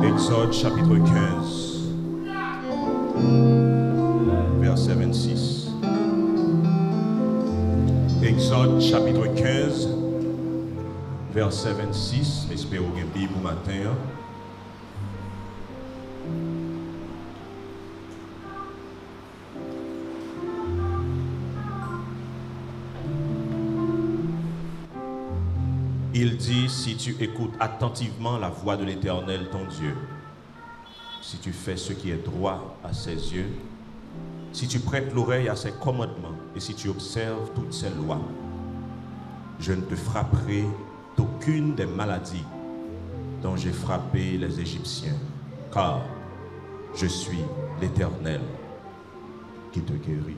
Exode chapitre 15, verset 26. Exode chapitre 15, verset 26. J'espère que vous avez une Bible matin. Il dit, si tu écoutes attentivement la voix de l'Éternel, ton Dieu, si tu fais ce qui est droit à ses yeux, si tu prêtes l'oreille à ses commandements et si tu observes toutes ses lois, je ne te frapperai d'aucune des maladies dont j'ai frappé les Égyptiens, car je suis l'Éternel qui te guérit.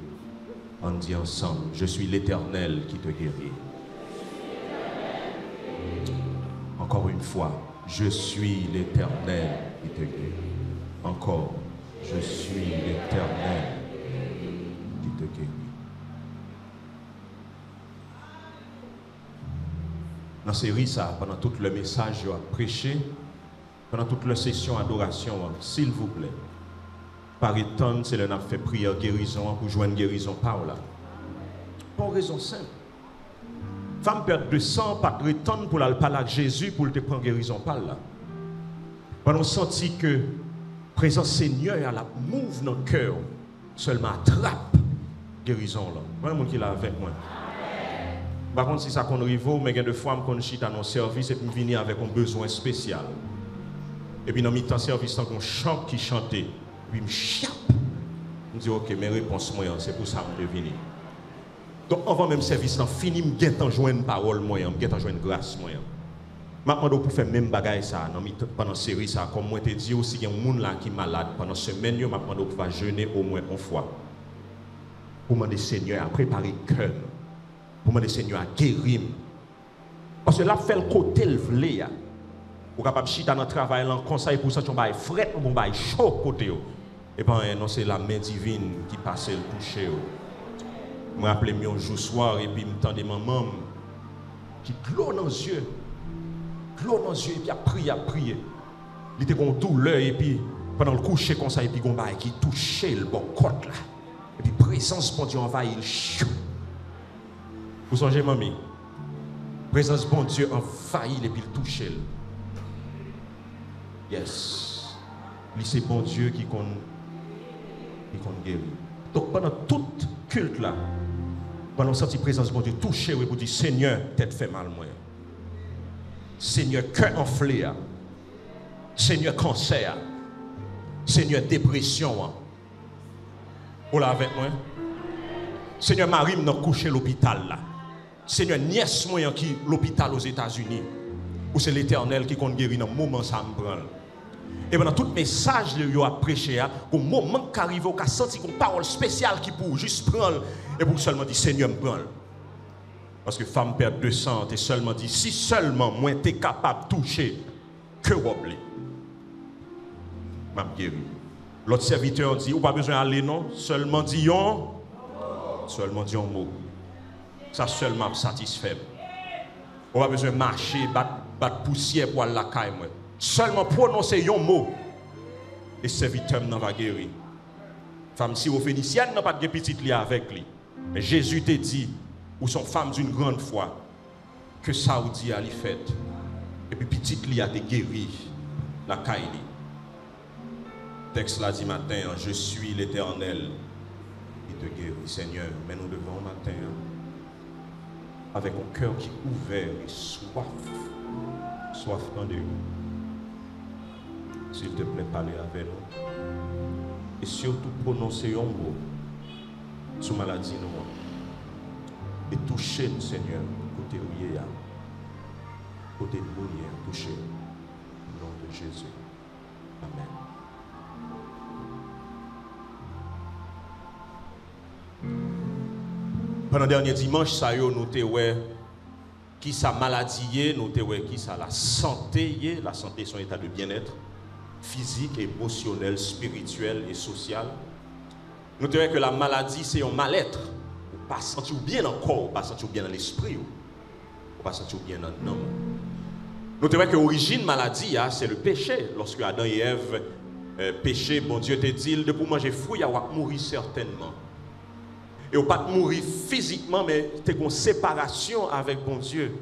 On dit ensemble, je suis l'Éternel qui te guérit. Encore une fois, je suis l'Éternel qui te guérit. Encore, je suis l'Éternel qui te guérit. Dans la série, ça, pendant tout le message, je vais prêcher, pendant toute la session d'adoration, s'il vous plaît. Par étonne, c'est là qu'on a fait prière guérison pour joindre guérison par là. Pour raison simple. Femme perd de sang, pas de temps pour aller parler avec Jésus pour te prendre guérison par là. Pendant senti que la présence Seigneur a la mouve dans le cœur, seulement attrape guérison là. Voilà le monde qui est là avec moi. Par contre, si ça qu'on arrive, mais il y a des fois qu'on chita dans le service et puis venir avec un besoin spécial. Et puis dans mi-temps service, on chante qui chantait, puis me chape. Je me dis ok, mes réponses moi, c'est pour ça que je venir. Donc, avant même service, fini, je vais jouer une parole, je vais jouer une grâce. Je vais pour faire même bagaille ça pendant la série. Ça, comme moi, je te dis aussi, il y a un monde là qui est malade. Pendant la semaine, je vais pour jeûner au moins une fois. Pour demander Seigneur à préparer le cœur. Pour demander Seigneur à guérir. Parce que là, fait le côté le vlé. Vous êtes capable de chiter dans le travail, dans le conseil pour ça, tu vas fret, tu vas chaud côté. Et bien, non, c'est la main divine qui passe le toucher. Je me rappelle un jour soir et puis je m'entendais maman qui clôt dans les yeux. Clôt dans les yeux et puis a prié. Il était con douleur et puis pendant le coucher comme ça et puis il qui touchait le bon côté là. Et puis présence bon Dieu envahit. Vous songez mamie? Présence bon Dieu envahit et puis il touchait. Yes. C'est bon Dieu qui compte guérir. Donc pendant toute culte là, pendant cette présence de Dieu, touché et pour dire Seigneur, tête fait mal moi. Seigneur, cœur enflé. Seigneur, cancer. Seigneur, dépression. Vous là avec moi? Seigneur, Marie m'a couché à l'hôpital là. Seigneur, nièce moi qui l'hôpital aux États-Unis. Ou c'est l'Éternel qui compte guérir dans le moment ça me prend. Et pendant tout message que vous avez prêché, au moment qui arrive, vous avez senti une parole spéciale qui pour juste prendre et pour seulement dire Seigneur me prend. Parce que femme perd 200 et seulement dit si seulement moi t'es capable de toucher que vous oubliez. M'a guéri. L'autre serviteur dit ou pas besoin d'aller non, seulement dit un mot. Ça seulement me satisfait. On pas besoin de marcher, battre poussière pour aller à la caille. Seulement prononcer un mot. Et serviteur n'en va guérir. Femme si vous phénicienne n'a pas de petite li avec lui. Mais Jésus te dit, ou son femme d'une grande foi, que Saoudi a li fait. Et puis petite li a te guéri la caille. Texte là dit matin, je suis l'Éternel qui te guérit. Seigneur, mais nous devons matin avec un cœur qui est ouvert et soif dans Dieu. S'il te plaît, parlez avec nous. Et surtout, prononcer un mot sur la maladie. Et toucher le Seigneur, côté où côté où toucher. Au nom de Jésus. Amen. Pendant le dernier dimanche, ça y est, nous avons qui sa maladie, nous avons qui sa la santé, la santé son état de bien-être physique, émotionnel, spirituel et social. Nous avons que la maladie c'est un mal-être. Ou pas sentir bien dans le corps, ou pas sentir bien dans l'esprit, ou pas sentir bien dans l'âme. Nous savons que l'origine maladie, c'est le péché. Lorsque Adam et Ève péché, bon Dieu te dit, de pour manger fruit, il va mourir certainement. Et on pas mourir physiquement, mais tu as une séparation avec bon Dieu.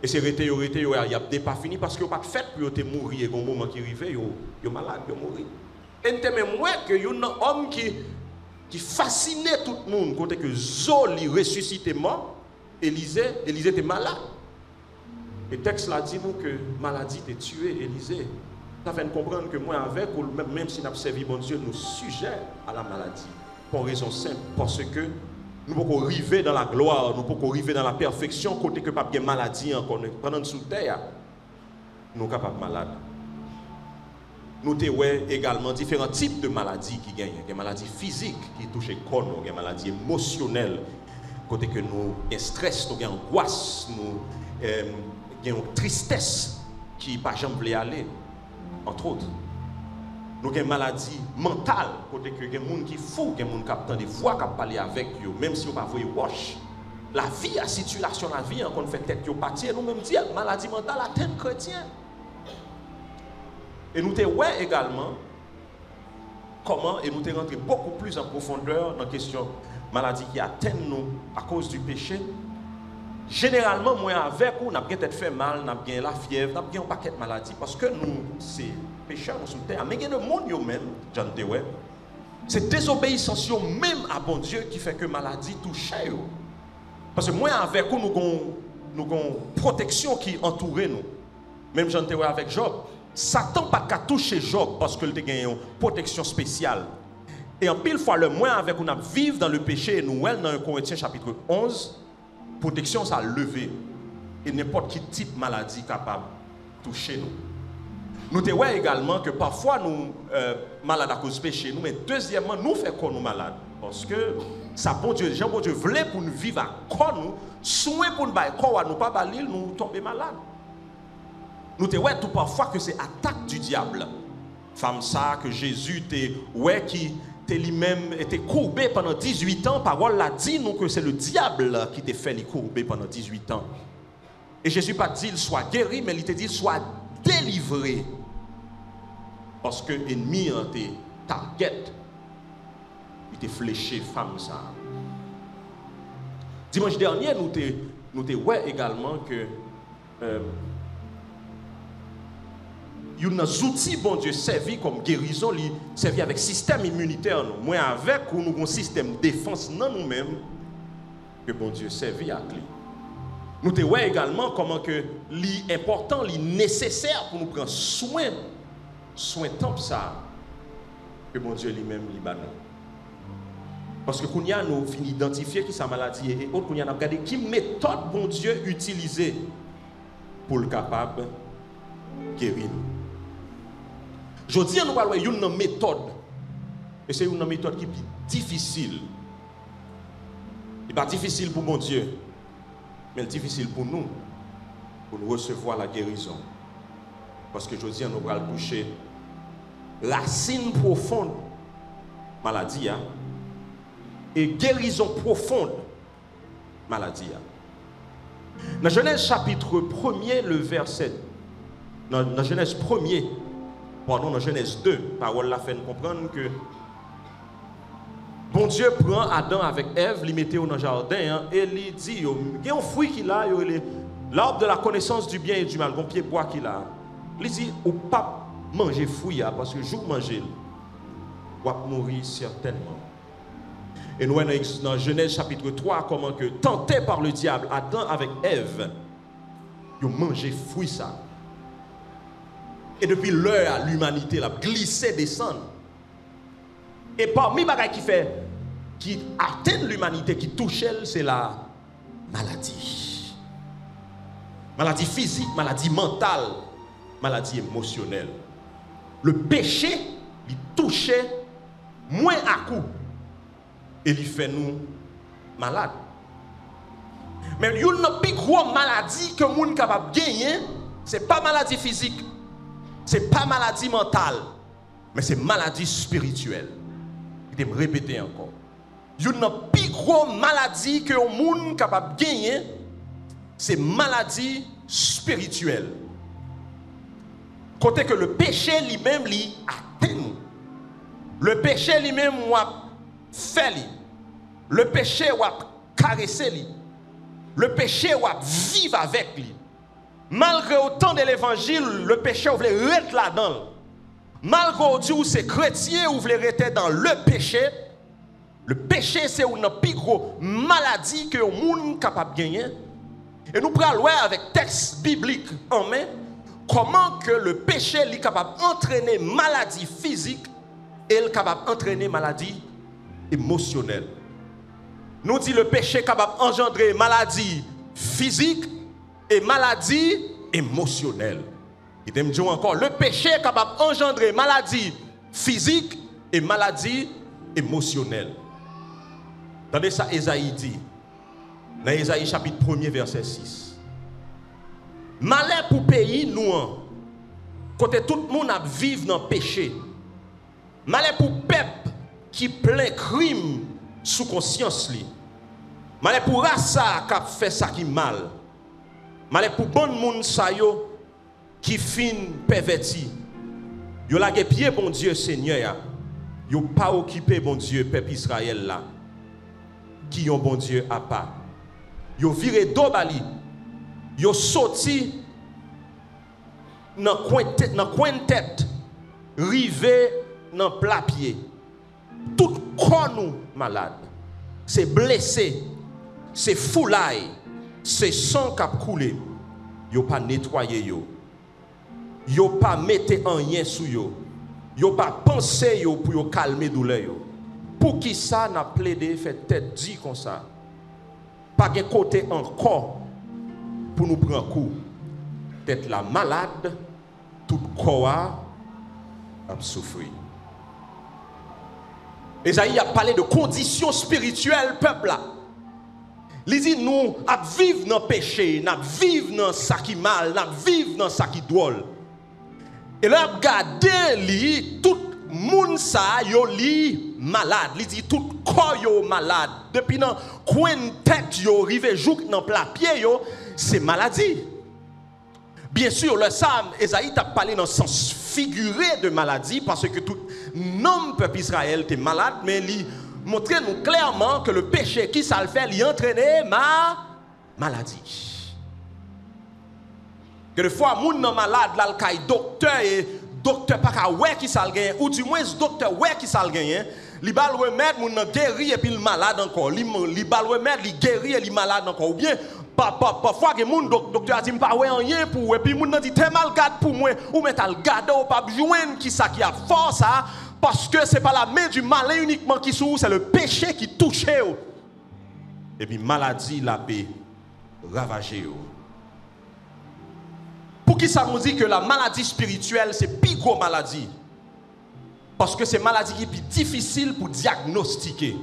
Et c'est il y a pas fini parce qu'il n'y a pas de fait pour te mourir. Et au moment qui arrive, il est malade, il mourir. Et tu même moi que y a un homme qui fascinait tout le monde, quand que Zoli ressuscité mort, Élisée était malade. Et le texte là dit nous que maladie t'a tué Élisée. Ça fait comprendre que moi avec, ou même si nous avons servi bon Dieu, nous sujets à la maladie. Pour raison simple, parce que nous ne pouvons pas arriver dans la gloire, nous ne pouvons pas arriver dans la perfection, côté que pas de maladie encore. Pendant sous terre, nous sommes capables de malades. Nous avons également différents types de maladies qui gagnent. Il y a des maladies physiques qui touchent le corps, il y a des maladies émotionnelles, côté que nous avons un stress, nous avons une angoisse, nous avons une tristesse qui pas jamais aller, entre autres. Nous avons une maladie mentale, côté que il y a des gens qui fou, il y a des gens qui ont des voix qui parlent avec eux, même si on ne va pas wash. La vie, la situation, la vie, on fait tête qui partir, nous même dire maladie mentale atteint chrétien. Et nous avons également comment, et nous avons rentré beaucoup plus en profondeur dans la question maladie qui atteint nous à cause du péché. Généralement, moi avec nous, nous avons peut-être fait mal, nous avons la fièvre, nous avons un paquet de maladies parce que nous, c'est pécheurs, nous sommes terre. Mais il y a le monde même, John Dewey, c'est désobéissance même à bon Dieu qui fait que maladie touche. Parce que moi avec nous, nous avons une protection qui entoure nous. Même John Dewey avec Job. Satan n'a pas touché Job parce qu'il a gagné une protection spéciale. Et en pile fois, le moins avec nous vivre dans le péché, et nous, dans 1 Corinthiens chapitre 11, protection, ça a levé. Et n'importe quel type de maladie capable de toucher nous. Nous voyons également que parfois nous malades à cause du péché, nous, mais deuxièmement, nous faisons qu'on nous malades. Parce que ça, bon Dieu, bon Dieu voulait pour nous vivre à quoi nous, soin pour nous, nous pas balir, nous tomber malades. Nous te ouais tout parfois que c'est attaque du diable. Femme ça que Jésus qui lui-même était courbé pendant 18 ans, parole l'a dit nous que c'est le diable qui t'a fait les courber pendant 18 ans. Et Jésus pas dit il soit guéri, mais il t'a dit soit délivré. Parce que l'ennemi a été target. Il t'a fléché femme ça. Dimanche dernier nous te ouais également que il y a des outils, bon Dieu, servis comme guérison, servis avec système immunitaire. Moi, avec nous avons un système de défense dans nous-mêmes, que bon Dieu servi à clé. Nous te voyons également comment que l'important, le nécessaire pour nous prendre soin tant ça, que bon Dieu lui-même libère nous. Parce que nous avons fini d'identifier qui sa maladie et autres, nous avons regardé qui méthode bon Dieu utilisée pour le capable de guérir nous. Je dis à nous parler d'une méthode. Et c'est une méthode qui est difficile. Il n'est pas difficile pour mon Dieu, mais difficile pour nous recevoir la guérison. Parce que je dis à nous parler toucher la racine profonde maladie et guérison profonde maladie. Dans Genèse chapitre 1er, le verset, dans Genèse 1er, pardon, dans Genèse 2, parole la fait comprendre que bon Dieu prend Adam avec Ève, il mettait dans le jardin et il dit, il y a un fruit qu'il a, l'arbre de la connaissance du bien et du mal, un pied bois qu'il a. Il dit, ou pas manger fruit parce que jour manger, il va mourir certainement. Et nous voyons dans Genèse chapitre 3 comment que tenté par le diable, Adam avec Ève, ils ont mangé fruit ça. Et depuis l'heure, l'humanité a glissé, descend. Et parmi les choses qui atteignent l'humanité, qui touchent elle, c'est la maladie. Maladie physique, maladie mentale, maladie émotionnelle. Le péché, il touchait moins à coup. Et il fait nous malades. Mais il y a une plus grosse maladie que le monde est capable de gagner, ce n'est pas maladie physique. Ce n'est pas maladie mentale, mais c'est maladie spirituelle. Je vais me répéter encore. Il y a une plus grosse maladie que le monde est capable de gagner, c'est maladie spirituelle. Côté que le péché lui-même lui atteint nous. Le péché lui-même fait lui. Le péché caresser lui. Le péché vivre avec lui. Malgré autant de l'évangile, le péché voulait rester là-dedans. Malgré où c'est chrétien ou voulait rester dans le péché c'est une plus grosse maladie que le monde est capable de gagner. Et nous prenons avec texte biblique en main comment que le péché est capable d'entraîner maladie physique et est capable d'entraîner maladie émotionnelle. Nous dit le péché est capable d'engendrer maladie physique et maladie émotionnelle. Et me dit encore, le péché est capable d'engendrer maladie physique et maladie émotionnelle. Attendez ça, Ésaïe dit, dans Ésaïe chapitre 1er, verset 6. Malheur pour pays, nous, côté tout le monde a vivre dans le péché. Malheur pour peuple qui plein crime sous conscience. Malheur pour race qui a fait ça qui mal. Malheur pour bon monde qui fin perverti. Yo la pied bon Dieu Seigneur. Yo pas occupé bon Dieu peuple Israël là. Qui ont bon Dieu à part. Yo viré d'obali. Yo sorti dans coin tête, rivé dans plat pied. Tout corps nous malade. C'est blessé, c'est foulaille, c'est sang qui a coulé. Yo pas nettoyé yo. Yo pas mette en rien sous yo. Yo pas pensé yo pour yo calmer douleur yo. Pour qui ça n'a plaidé fait tête dit comme ça. Pas de côté encore pour nous prendre coup. Tête la malade, tout corps a souffert. Esaïe a parlé de conditions spirituelles peuple là. Il dit nous à vivre dans le péché, à vivre dans ça qui mal, à vivre dans ça qui drôle. Et là regardez li tout moun ça yo li malade. Il dit tout corps yo malade. Depuis dans coin tête yo rive jouk dans plat pied yo, c'est maladie. Bien sûr, le Sam, Esaïe t'a parlé dans le sens figuré de maladie parce que tout nom peuple Israël était malade, mais il montre nous clairement que le péché qui ça le fait, il entraîner ma maladie. Que des fois, moun nan malade, là, le kay docteur et docteur pas ka ouais qui ça le gagne, ou du moins docteur ouais qui ça le gagne, li bal remède moun nan guéri et puis le malade encore, li bal remède, li guéri et li malade encore, ou bien parfois que moun docteur a dit pas ouais rien pour et puis moun nan dit t'es mal garde pour moi ou mais t'as le garde ou pas joindre qui ça qui a force ça parce que c'est pas la main du malin uniquement qui sous c'est le péché qui touche et puis maladie la paix ravager. Pour qui ça nous dit que la maladie spirituelle c'est plus gros maladie parce que c'est maladie qui est plus difficile pour diagnostiquer.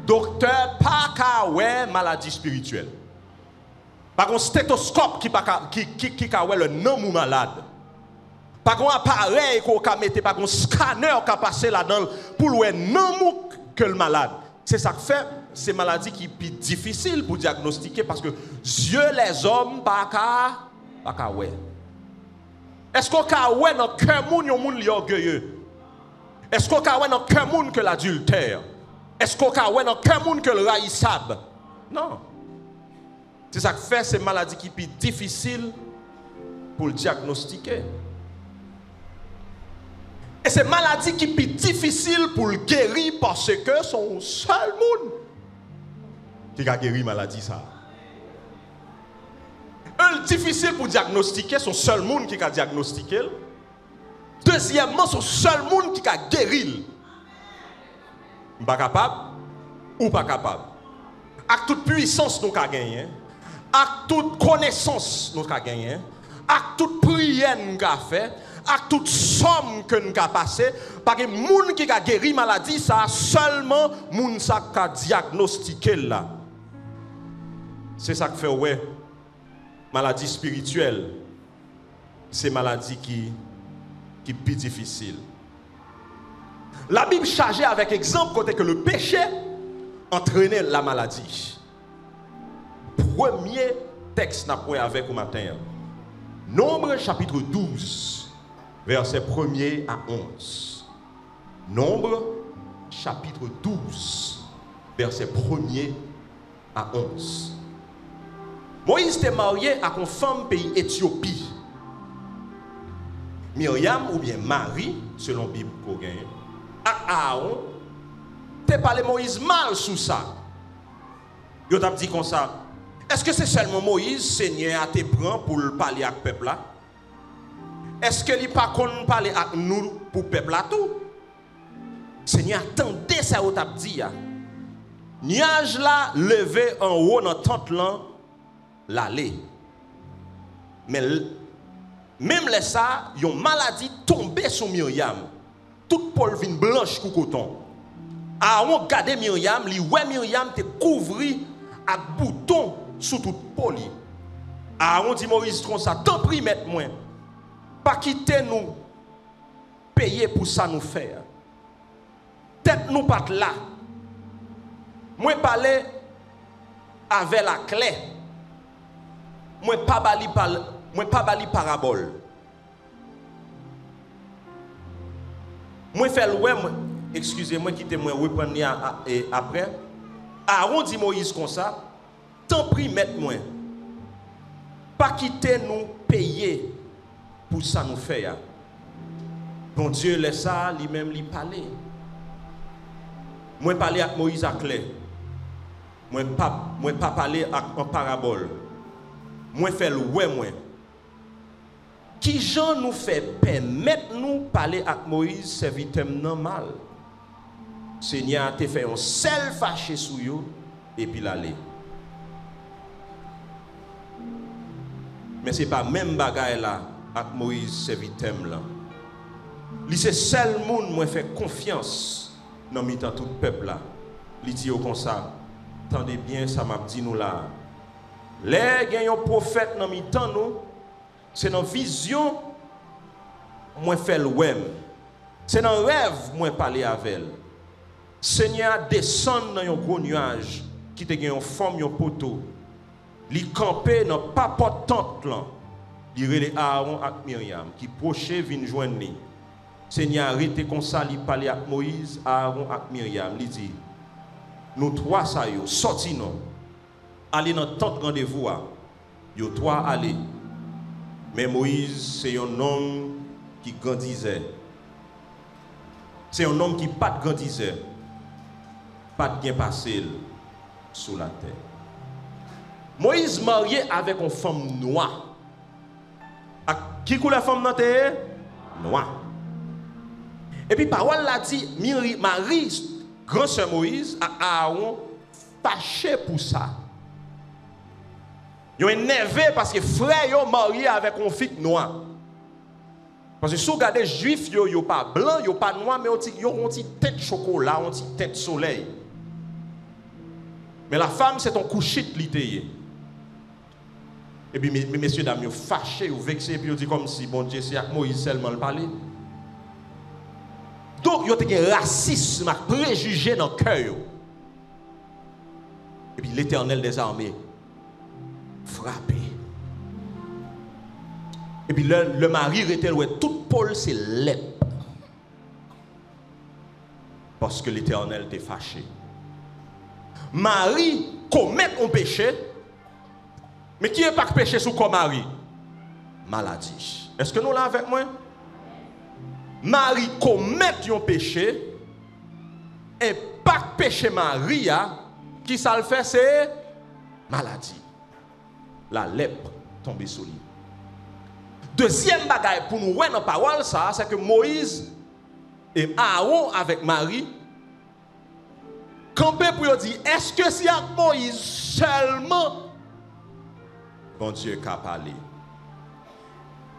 Docteur pas ka ouais maladie spirituelle. Par contre stéthoscope qui ka ouais le nom ou malade. Par contre appareil qu'on ka mettre par contre scanner qui passer là-dedans pour ouais nom que le malade. C'est ça que fait ces maladies qui plus difficile pour diagnostiquer parce que Dieu les hommes pas ka ouais. Est-ce qu'on ka ouais dans cœur moun yon moun li orgueilleux? Est-ce qu'on ka ouais dans cœur moun que l'adultère? Est-ce qu'on a ouais dans quel monde que le raïsab? Non. C'est ça que fait ces maladies qui sont difficiles pour le diagnostiquer. Et ces maladies qui sont difficiles pour le guérir parce que son seul monde qui a guéri maladie ça. Un difficile pour diagnostiquer son seul monde qui a diagnostiqué. Deuxièmement, son seul monde qui a guéri. Pas capable ou pas capable. Avec toute puissance nous avons gagné, avec toute connaissance nous avons gagné, avec toute prière nous avons fait, avec toute somme que nous avons passé, parce que les gens qui ont guéri maladie, ça seulement les gens qui ont diagnostiqué là. C'est ça qui fait ouais, maladie spirituelle, c'est maladie qui est plus difficile. La Bible chargée avec exemple côté que le péché entraînait la maladie. Premier texte n'a pas avec au matin. Nombre chapitre 12, versets 1er à 11. Nombre chapitre 12, versets 1er à 11. Moïse était marié à une femme pays Éthiopie. Myriam ou bien Marie, selon la Bible qu'on gagne, à Aaron, t'es parlé Moïse mal sous ça. Yo t'a dit comme ça. Est-ce que c'est seulement Moïse, Seigneur, a te prend pour parler avec le peuple là? Est-ce que il pas qu'on parler avec nous pour le peuple là tout? Seigneur, attendez ça au t'a dit. Nuage là levé en haut dans tente là, l'aller. Mais même les ça, yon maladie tombée sur Myriam. Toute Paul vient blanche kou coton. Aaron gade Myriam, li ouais Myriam te couvri avec bouton sous toute Paul. Aaron dit Moïse comme ça, tant pis mettre moi. Pas quitter nous payer pour ça nous faire. Tête nous pas là. Moi parler avec la clé. Moi pas bali parabole. Moi fais ouais excusez-moi quittez-moi reprendre après. Aaron dit Moïse comme ça, tant pis mettre moi. Pas quitter nous payer pour ça nous faire. Bon Dieu laisse ça lui-même lui parler. Moi parler avec Moïse à clair. Moi pas parler en parabole. Moi faire ouais moi. Qui Jean nous fait permettre nous parler avec Moïse serviteur normal. Seigneur te fait un seul fâché sur yo et puis l'aller. Mais c'est pas même bagaille là avec Moïse serviteur là. Li c'est seul monde moi fait confiance dans mitan tout peuple là. Li dit comme ça. Tendez bien ça m'a dit nous là. Les gen yon prophète dans mitan nous, c'est dans vision moi fait le wem. C'est dans rêve moi parler avec elle. Seigneur descend dans un gros nuage qui te gen yon forme yon poteau. Li camper dans papote tente là. Li relé Aaron ak Myriam qui proche vinn joindre li. Seigneur arrêté comme ça li parler avec Moïse, Aaron ak Myriam, li dit nous trois ça yo sorti non. Allez dans tente rendez-vous yo trois aller. Mais Moïse c'est un homme qui grandissait. C'est un homme qui pas grandissait. Pas de bien passé sous la terre. Moïse marié avec une femme noire. Qui couleur femme dans terre? Noire. Et puis parole l'a dit Marie, grand sœur Moïse, à Aaron, fâché pour ça. Ils ont énervé parce que frère yo marié avec une fille noire. Parce que si vous regardez les juifs, ils ne sont pas blancs, ils ne sont pas noirs, mais ils ont une tête chocolat, une tête soleil. Mais la femme, c'est un couchit littéraire. Et puis, messieurs, dames, ils sont fâchés, ils sont vexés, puis ils disent comme si, bon Dieu, c'est avec Moïse seulement le parler. Donc, ils ont un racisme, un préjugé dans le cœur. Et puis, l'Éternel des armées, frappé. Et puis, le mari était ouais, toute Paul, c'est lèpre. Parce que l'Éternel était fâché. Marie commet un péché. Mais qui est pas péché sous comme Marie? Maladie. Est-ce que nous l'avons avec moi? Marie commet un péché. Et pas péché Marie, qui ça le fait, c'est maladie. La lèpre tombe sur lui. Deuxième bagaille pour nous voir dans la parole, c'est que Moïse et Aaron avec Marie campé pour dire, est-ce que c'est avec Moïse seulement bon Dieu qui a parlé?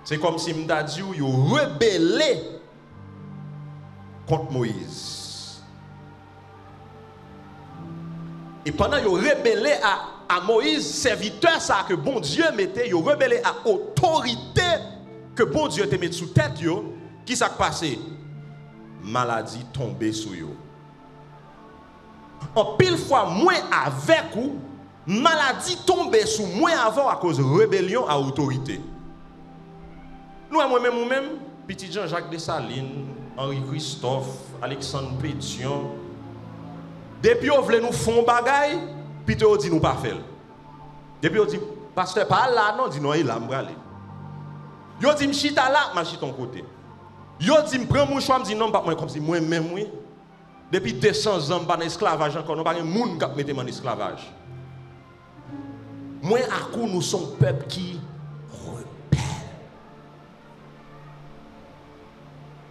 C'est comme si m'ta dit yo rebellé contre Moïse. Et pendant yo rebellé à Moïse, serviteur ça que bon Dieu mettait, yo rebellé à autorité que bon Dieu te met sous tête yo, qui s'est passé? Maladie tombée sur yo. En pile fois moins avec ou maladie tombée sur moi avant à cause de rébellion à autorité. Nous, moi-même, petit Jean-Jacques Dessalines, Henri Christophe, Alexandre Pétion, depuis on voulait nous faire bagaille, puis on dit nous pas faire. Depuis on dit, pasteur, pas là, non, dit non, il a m'bralé. Yo dit m'chita là, m'achite ton côté. Yo dit m'prends mon choix, m'dit non, pas moi comme si moi-même, oui. Depuis 200 ans, pas d'esclavage encore, nous pas de monde qui mette en esclavage. Moi, à coup, nous sommes peuple qui rebelle.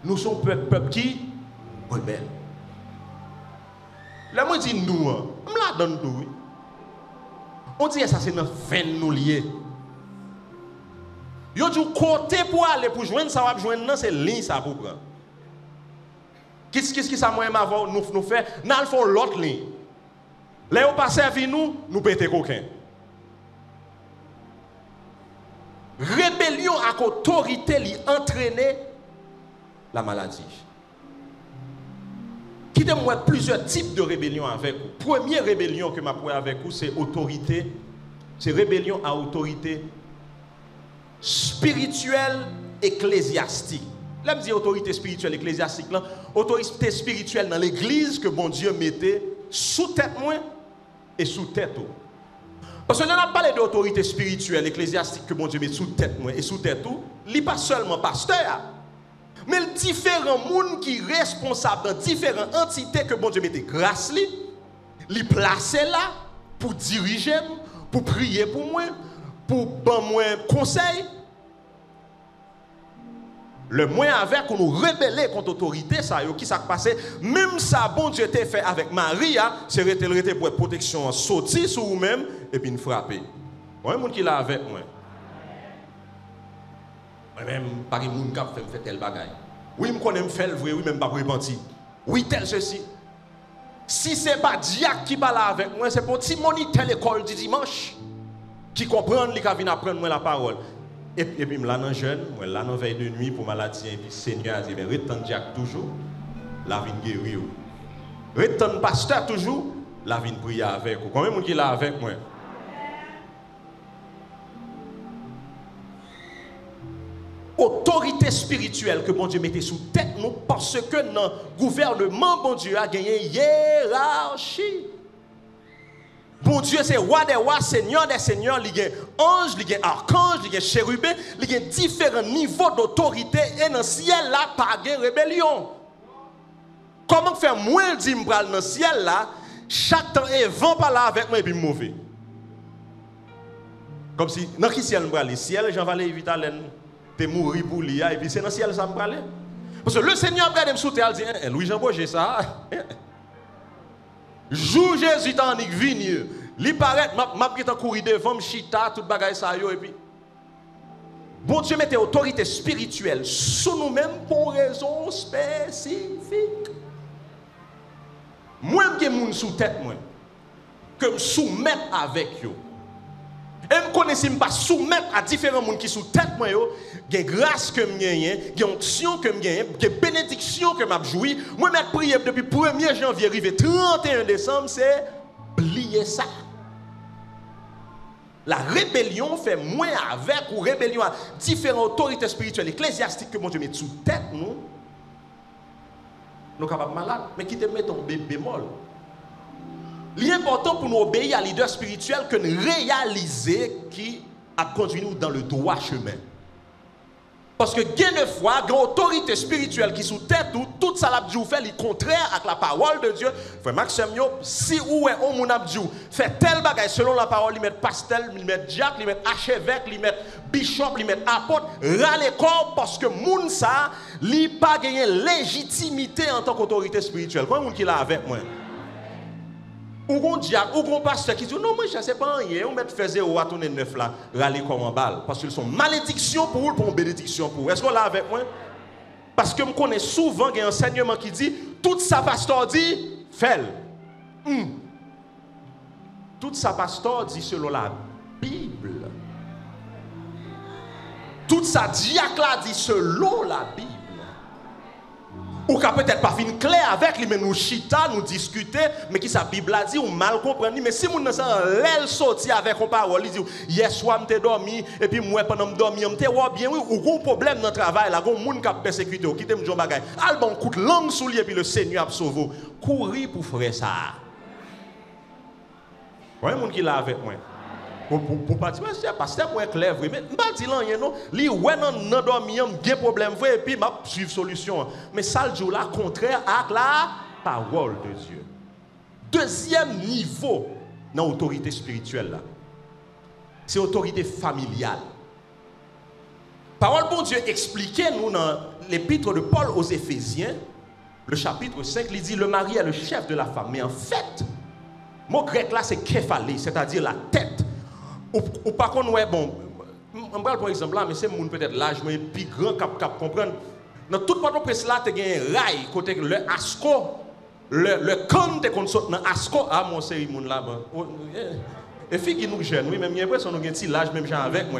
Nous sommes peuple qui rebelle. Là, moi, je dis nous, on me la donne tout. On dit ça, c'est notre fin nous lié. Yo dit côté pour aller pour joindre ça, va joindre, c'est ligne ça pour prendre. Qu'est-ce que ça moi avant nous fait? Nous faisons l'autre ligne. Là, on passe à nous pétons coquin. Rébellion avec autorité lui entraîner la maladie. Qui moi plusieurs types de rébellion avec vous. Première rébellion que m'a pris avec vous, c'est autorité. C'est rébellion à autorité spirituelle ecclésiastique. Là, je dis autorité spirituelle ecclésiastique, là, autorité spirituelle dans l'église que bon Dieu mettait sous tête moi et sous tête tout. Parce que nous avons parlé d'autorité spirituelle ecclésiastique que bon Dieu met sous tête moi et sous tête tout, il n'est pas seulement pasteur, mais les différents monde qui sont responsables dans différentes entités que bon Dieu mette grâce li, les placer là pour diriger, pour prier pour moi, pour ban moi conseil. Le moyen avec qu'on nous rebeller contre l'autorité, ça qui s'est passé, même ça, bon Dieu t'a fait avec Maria, c'est rester pour protection sortir sur vous-même et puis nous frapper. Moi, monde qui l'a avec moi. Moi-même, pas de monde qui fait tel bagaille. Oui, je connais faire le vrai, oui, même pas repentir. Oui, tel ceci. Si ce n'est pas Diak qui parle avec moi, c'est pour petit moniteur l'école du dimanche qui comprend, qui vient apprendre la parole. Et puis, là, dans jeune, là, dans veille de nuit pour maladie, et puis Seigneur a dit, mais retourne Diak toujours, la vie guérir. Retourne pasteur toujours, la vie prier avec vous. Combien de monde qui est là avec moi? Autorité spirituelle que bon Dieu mettait sous tête nous parce que dans le gouvernement, bon Dieu a gagné hiérarchie. Bon Dieu, c'est roi des rois, seigneur des seigneurs, il y a ange, il y a archange, il y a chérubin, il y a différents niveaux d'autorité et dans le ciel là, pas de rébellion. Comment faire moins d'imbral dans le ciel là, chaque temps et vent par là avec moi et puis mauvais. Comme si, dans qui ciel me le ciel, Jean-Valéry Vitalen, t'es mourir pour l'IA et puis c'est dans le ciel ça me parle. Parce que le Seigneur regarde me sous terre, il dit, Louis-Jean Bourget ça. Jour Jésus t'en est venu, li paraît m'a pris en courir devant chita toute bagaille ça yo et puis bon Dieu mettait autorité spirituelle sous nous-mêmes pour raison spécifique. Moi qui moun sous tête moi que me soumettre avec yo. Et me connaissez pas soumettre à différents monde qui sous tête moi yo, gen grâce que me gagne, gen onction que me gagne, gen bénédiction que m'a joui. Moi mettre prier depuis 1er janvier arrivé 31 décembre, c'est oublier ça. La rébellion fait moins avec ou rébellion à différentes autorités spirituelles ecclésiastiques que mon Dieu met sous tête nous. Nous capables malades, mais qui te met ton bémol. L'important pour nous obéir à leader spirituel que nous réaliser qui a conduit nous dans le droit chemin. Parce que gain de foi, une autorité spirituelle qui sous tête tout ça l'a dit fait le contraire avec la parole de Dieu. Frère Maxime, si ou est on mon abdou fait tel bagage selon la parole, il met pastel, il met diacre, il met archevêque, il met bishop, il met apôtre, râle corps parce que moun ça, li pas gagner légitimité en tant qu'autorité spirituelle. Comment moun qui là avec moi? Ou gon diacre, ou gon pasteur qui dit non, moi je sais pas rien, on met faisait ou à tourner neuf là, râler comme en balle parce qu'ils sont malédiction pour eux, pour une bénédiction pour eux. Est-ce qu'on là avec moi? Parce que je connais souvent un enseignement qui dit tout ça pasteur dit fait. Tout ça pasteur dit selon la Bible. Tout ça diacre là dit selon la Bible. Ou qu'à peut-être pas fin clair avec lui, mais nous chita, nous discuter, mais qui sa Bible a dit, ou mal comprendre. Mais si nous sommes l'aile sorti avec une parole, il dit, hier soir, je dormi, et puis moi, pendant que je dormi, je bien, oui, ou un problème dans le travail, là, un monde qui a persécuté, qui t'aime John Bagay. Albon coup de langue sous lui, et puis le Seigneur a sauvé. Courir pour faire ça. Vous voyez, monde qui l'a avec moi. Pour pas dire, c'est pasteur pour être clair, mais pas dire rien non, li ouais non dormi, un problème vrai et puis m'a suivre solution. Mais ça le jour là contraire à la parole de Dieu. Deuxième niveau dans l'autorité spirituelle là. C'est l'autorité familiale. Parole bon Dieu expliquait nous dans l'épître de Paul aux Éphésiens, le chapitre 5, il dit le mari est le chef de la femme, mais en fait, le mot grec là c'est képhalé, c'est-à-dire la tête. Ou par contre, ouais, bon, on parle par exemple là, mais c'est mon peut-être l'âge, mais plus grand cap comprendre. Dans toute part de presse là, tu as un rail, côté le asco, le can te qu'on saute dans asco, ah mon c'est mon là. Et fille qui nous gêne, oui, même j'ai l'impression que nous avons un petit l'âge, même genre avec moi.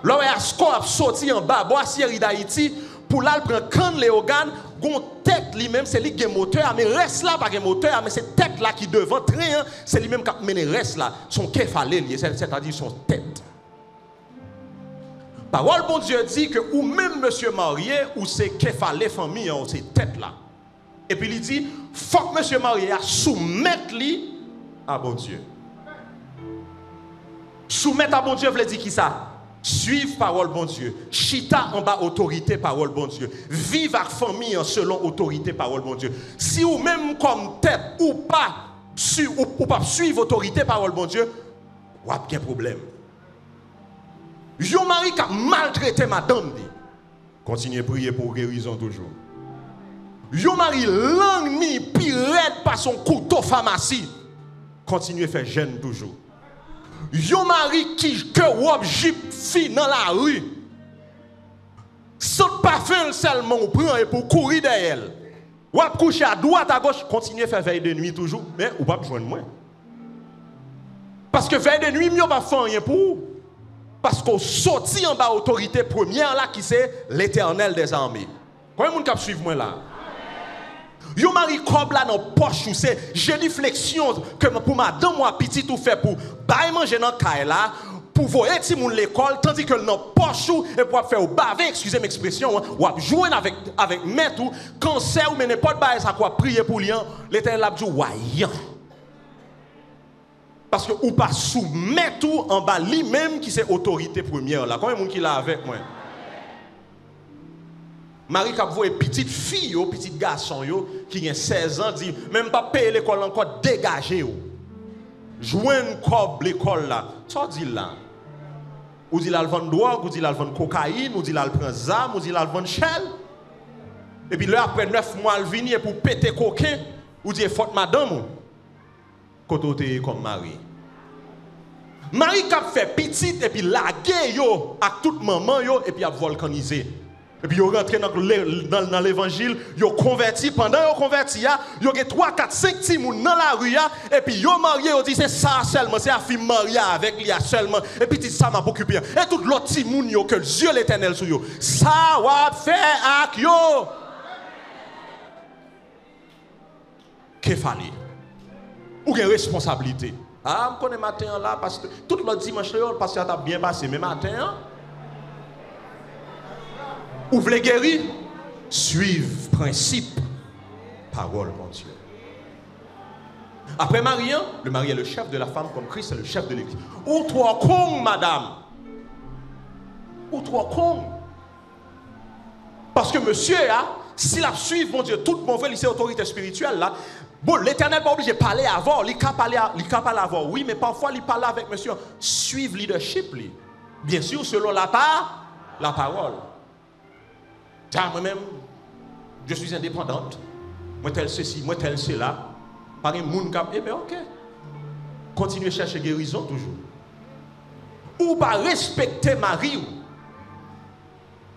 Là, asco a sorti en bas, bois Sierra d'Haïti, pour là, prendre can les organes, gon tête lui-même, c'est lui qui est moteur, mais reste là pas un moteur, mais c'est tête là qui devant train, c'est lui-même qui mène reste là, son képhalé, c'est-à-dire son tête. Parole bon Dieu dit que ou même monsieur marié ou c'est képhalé famille, c'est tête là. Et puis il dit faut que monsieur marié à soumettre lui à bon Dieu. Soumettre à bon Dieu veut dire qui ça? Suivre parole bon Dieu. Chita en bas autorité parole bon Dieu. Vivre avec famille selon autorité parole bon Dieu. Si ou même comme tête ou pas suivre autorité parole bon Dieu, ou a un problème. Yon mari qui a maltraité madame dit. Continuez à prier pour guérison toujours. Yon mari langue ni pirate par son couteau pharmacie. Continuez à faire jeûne toujours. Yon mari qui que wop jip fi dans la rue. Saute pas fin seulement ou prend et pour courir derrière elle. Wap coucher à droite à gauche, continuez à faire veille de nuit toujours, mais ou pas besoin de moi. Parce que veille de nuit, mieux pas faire rien pour. Parce qu'on sortit en bas autorité première là qui c'est l'Éternel des armées. Combien de monde qui suivre moi là? Yo mari kob là dans poche ou c'est j'ai flexion que pour madame moi petit tout fait pour bailler manger dans caille là pour voyer ti moun l'école tandis que dans poche ou et pour faire baver excusez m'expression ou jouer avec main tout cancer ou mais n'importe bail ça quoi prier pour lui l'Éternel a dit voyant. Parce que ou pas soumettre tout en bas lui-même qui c'est autorité première là. Combien de monde qui l'a avec moi? Marie qui a vu une petite fille, un petit garçon qui a 16 ans, dit même pas payer l'école encore, dégagez. Joindre cob l'école là. Ça dit là. Ou dit là le vendre drogue, ou dit là le vendre cocaïne, ou dit là le prendre zam, ou dit là le vendre shell. Et puis là après 9 mois elle vient pour péter coquin, ou dit faute madame. Côté comme Marie. Marie qui a fait petite et puis lagué yo à toute maman yo et puis a volcanisé. Et puis, ils rentrent dans l'évangile, ils ont converti. Pendant qu'ils ont converti, ils ont 3, 4, 5 petits gens dans la rue. Et puis, ils ont marié, ils ont dit c'est ça seulement, c'est la fille mariée avec lui seulement. Et puis, ça m'a occupé. Et tout l'autre petit monde que Dieu l'éternel sur eux. Ça va faire avec eux. Qu'est-ce qu'il fallait? Ou une responsabilité. Ah, je connais matin là, parce que tout le dimanche, parce que ça a bien passé. Mais matin, ou voulez guérir, suivre principe, parole, mon Dieu. Après Marie, le mari est le chef de la femme comme Christ est le chef de l'église. Ou trois cons, madame. Ou trois cons. Parce que monsieur, s'il a suivi, mon Dieu, tout mon frère, c'est autorité spirituelle là. Bon, l'éternel n'est pas obligé de parler avant, il peut parler avant, oui, mais parfois il parle avec monsieur. Suivre leadership, bien sûr, selon la parole. Moi-même, je suis indépendante. Moi, tel ceci, moi, tel cela. Par un monde qui eh bien, ok. Continuez à chercher guérison toujours. Ou pas respecter Marie.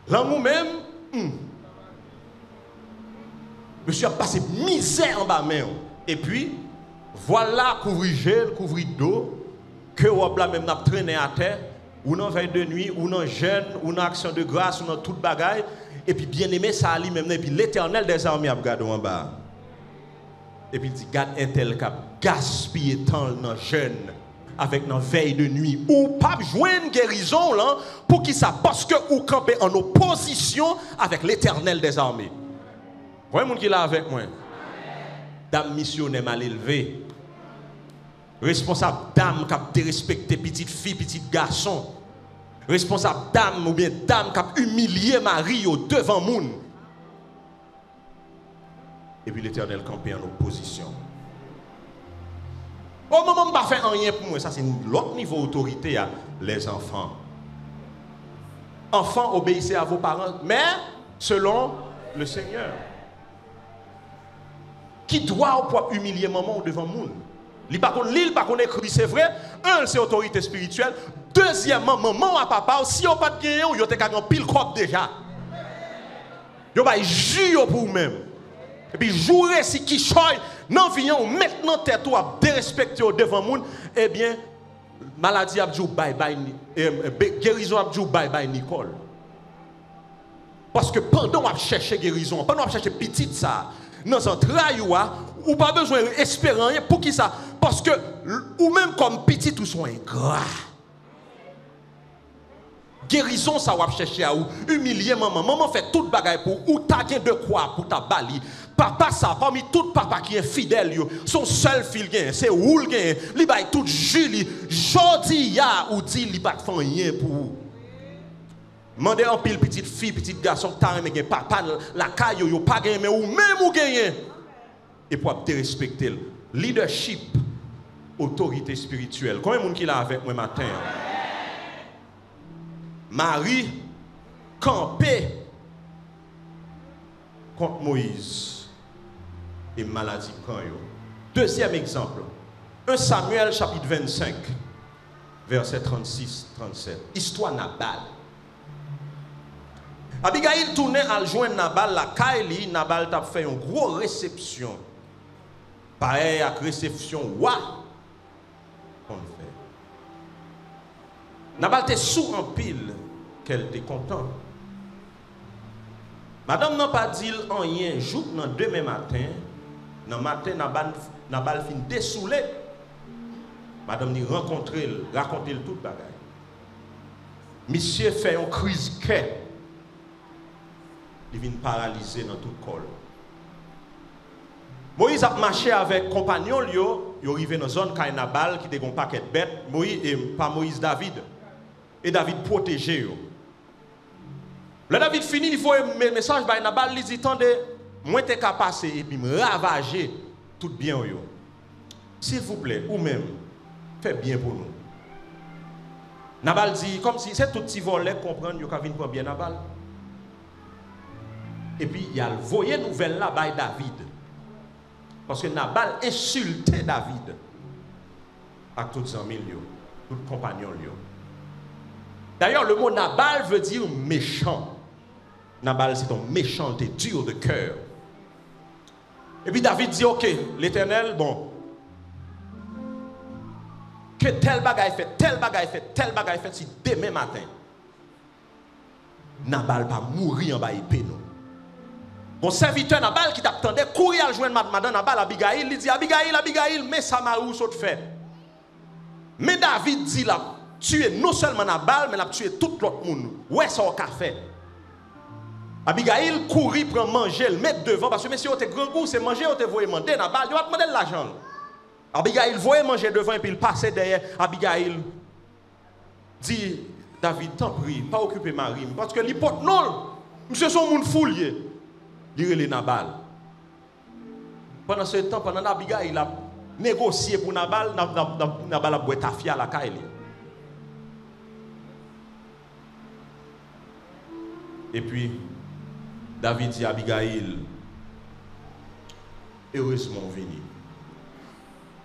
Là, nous-mêmes, monsieur a passé misère en bas main. Et puis, voilà, couvrir gel, couvrir d'eau, que vous avez même traîné à terre, ou dans veille de nuit, ou dans jeûne, ou dans action de grâce, ou dans toute bagaille. Et puis bien aimé ça lui-même. Et puis l'Éternel des armées a regardé en bas. Et puis il dit, garde un tel cap, gaspiller tant dans jeûne, avec dans veille de nuit, ou pas joindre guérison là, pour qui ça, parce que ou camper en opposition avec l'Éternel des armées. Vous voyez monde qui est là avec moi? Dame missionnaire mal élevée, responsable dame qui a dérespecté petite fille, petit garçon, responsable dame ou bien dame qui a humilié Marie au devant monde. Et puis l'Éternel campé en opposition. Au moment où je ne fais rien pour moi, ça c'est l'autre niveau d'autorité, les enfants. Enfants, obéissez à vos parents, mais selon le Seigneur. Qui doit pour humilier maman devant le monde? L'île par contre écrit, c'est vrai. Un, c'est autorité spirituelle. Deuxièmement, maman à papa, si on pas de gagner, vous avez un pile crop déjà. Vous avez joué pour vous-même. Et puis, jouer si qui choye, non vient maintenant tête ou à dérespecter devant le monde, eh bien, maladie a dit bye bye, guérison a dit bye bye Nicole. Parce que pendant qu'on cherche guérison, pendant qu'on cherche petite ça, dans un travail ou pas besoin d'espérer pour qui ça? Parce que, ou même comme petit, ou sont ingrats. Guérison, ça va chercher à ou humilier maman. Maman fait toute bagaille pour ou t'as de quoi pour ta bali. Papa, ça, parmi tout papa qui est fidèle, son seul fil gain, c'est où le gain. Li baille tout Julie. Jodi ya ou dit li pas de rien pour vous. Mandez en pile petite fille, petite garçon, t'as aimé papa, la caille, yo pas gagné, mais ou même ou gagné. Et pour te respecter. Leadership, autorité spirituelle. Combien de monde qui l'a avec moi matin? Marie, campé contre Moïse et maladie quand yo. Deuxième exemple. 1 Samuel chapitre 25, verset 36-37. Histoire Nabal. Abigail tournait à joindre Nabal la Kaili. Nabal t'a fait une grosse réception. Pareil à réception, wa. On fait. Nabal était sous en pile qu'elle était contente. Madame n'a pas dit rien. Jour dans demain matin, dans matin Nabal fin dessoulé. Madame ni rencontrer, raconter tout bagaille. Monsieur fait une crise cœur. Il vient paralysé dans tout le corps. Moïse a marché avec compagnon, il est arrivé dans la zone de Nabal qui était un paquet de bêtes. Moïse, et pas Moïse, David. Et David protégé. Le David finit, il faut un message par Nabal, il dit, attendez, moi t'es qu'à passer et puis me ravager tout bien. S'il vous plaît, ou même, faites bien pour nous. Nabal dit, comme si c'est tout petit volet, comprendre, il y a pour bien Nabal. Et puis, il y a le voyé nouvelle là by David. Parce que Nabal insultait David. Avec tous les amis, tous les compagnons. D'ailleurs, le mot Nabal veut dire méchant. Nabal, c'est un méchant et dur de cœur. Et puis David dit, ok, l'Éternel, bon, que tel bagaille fait, tel bagaille fait, tel bagaille fait, si demain matin, Nabal va mourir en bas épée, non. Mon serviteur Nabal qui t'attendait courir à joindre madame Nabal Abigail, il dit Abigail, mais ça m'a où saute fait. Mais David dit là, tuer non seulement Nabal, mais il a tué tout l'autre monde. Ouais, ça a fait. Abigail courir pour manger, le mettre devant, parce que monsieur, t'es grand goût, c'est manger, t'es voyé demander Nabal, il va demander de l'argent. Abigail voyait manger devant et puis il passait derrière. Abigail dit David, t'en prie, pas occuper Marie, parce que l'hypothèse, non, monsieur, son monde fouillé. Il les Nabal. Pendant ce temps, pendant Abigail, il a négocié pour Nabal, Nabal a boité tafia à la caille. Et puis, David dit à Abigail, heureusement venu.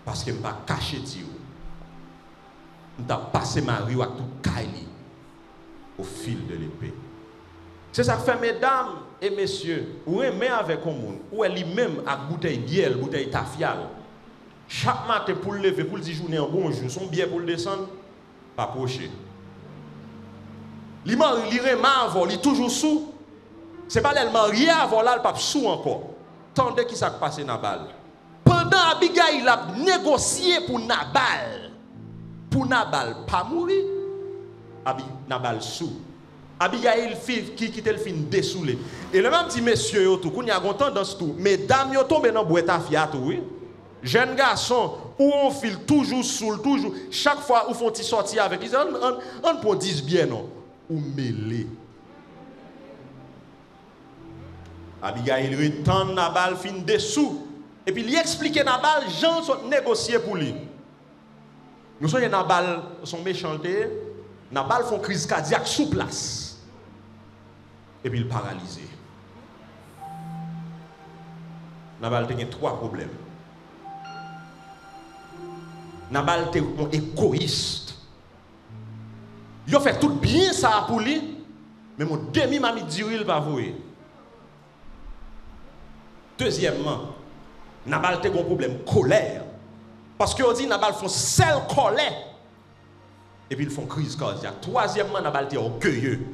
Parce que je ne vais pas cacher Dieu. Je vais passer Marie à tout caille au fil de l'épée. C'est ça que fait, mesdames et messieurs, ou aimez avec un monde, ou elle lui-même à bouteille bière, bouteille tafial. Chaque matin pour le lever, pour le dire journée en bonjour, son bière pour le descendre, pas proche. Il remarque, il est toujours sous. C'est pas le marié avant là, le pape sous encore. Tendez qui s'est passé Nabal. Pendant Abigail a négocié pour Nabal pas mourir, Nabal sous. Abigail qui quitte le fin dessoulé. Et le même petit monsieur tout, qu'on y a tendance tout, mesdames yo tombé dans boîte à fiat oui. Jeunes garçons où on file toujours saoul toujours chaque fois où font ils sortir avec ils on pour 10 bien non ou mêlé. Abigail retourne Nabal fin dessous et puis il explique Nabal Jean sont négocié pour lui. Nous sommes Nabal son méchanté, Nabal font crise cardiaque sous place. Et puis il paralysé. Nabal a 3 problèmes. Nabal était un égoïste. Il a fait tout bien ça pour lui, mais mon demi-mamie dit il va vouer. Deuxièmement, Nabal a un problème colère. Parce qu'on dit Nabal font seul colère. Et puis ils font crise cardiaque. Troisièmement, Nabal était orgueilleux.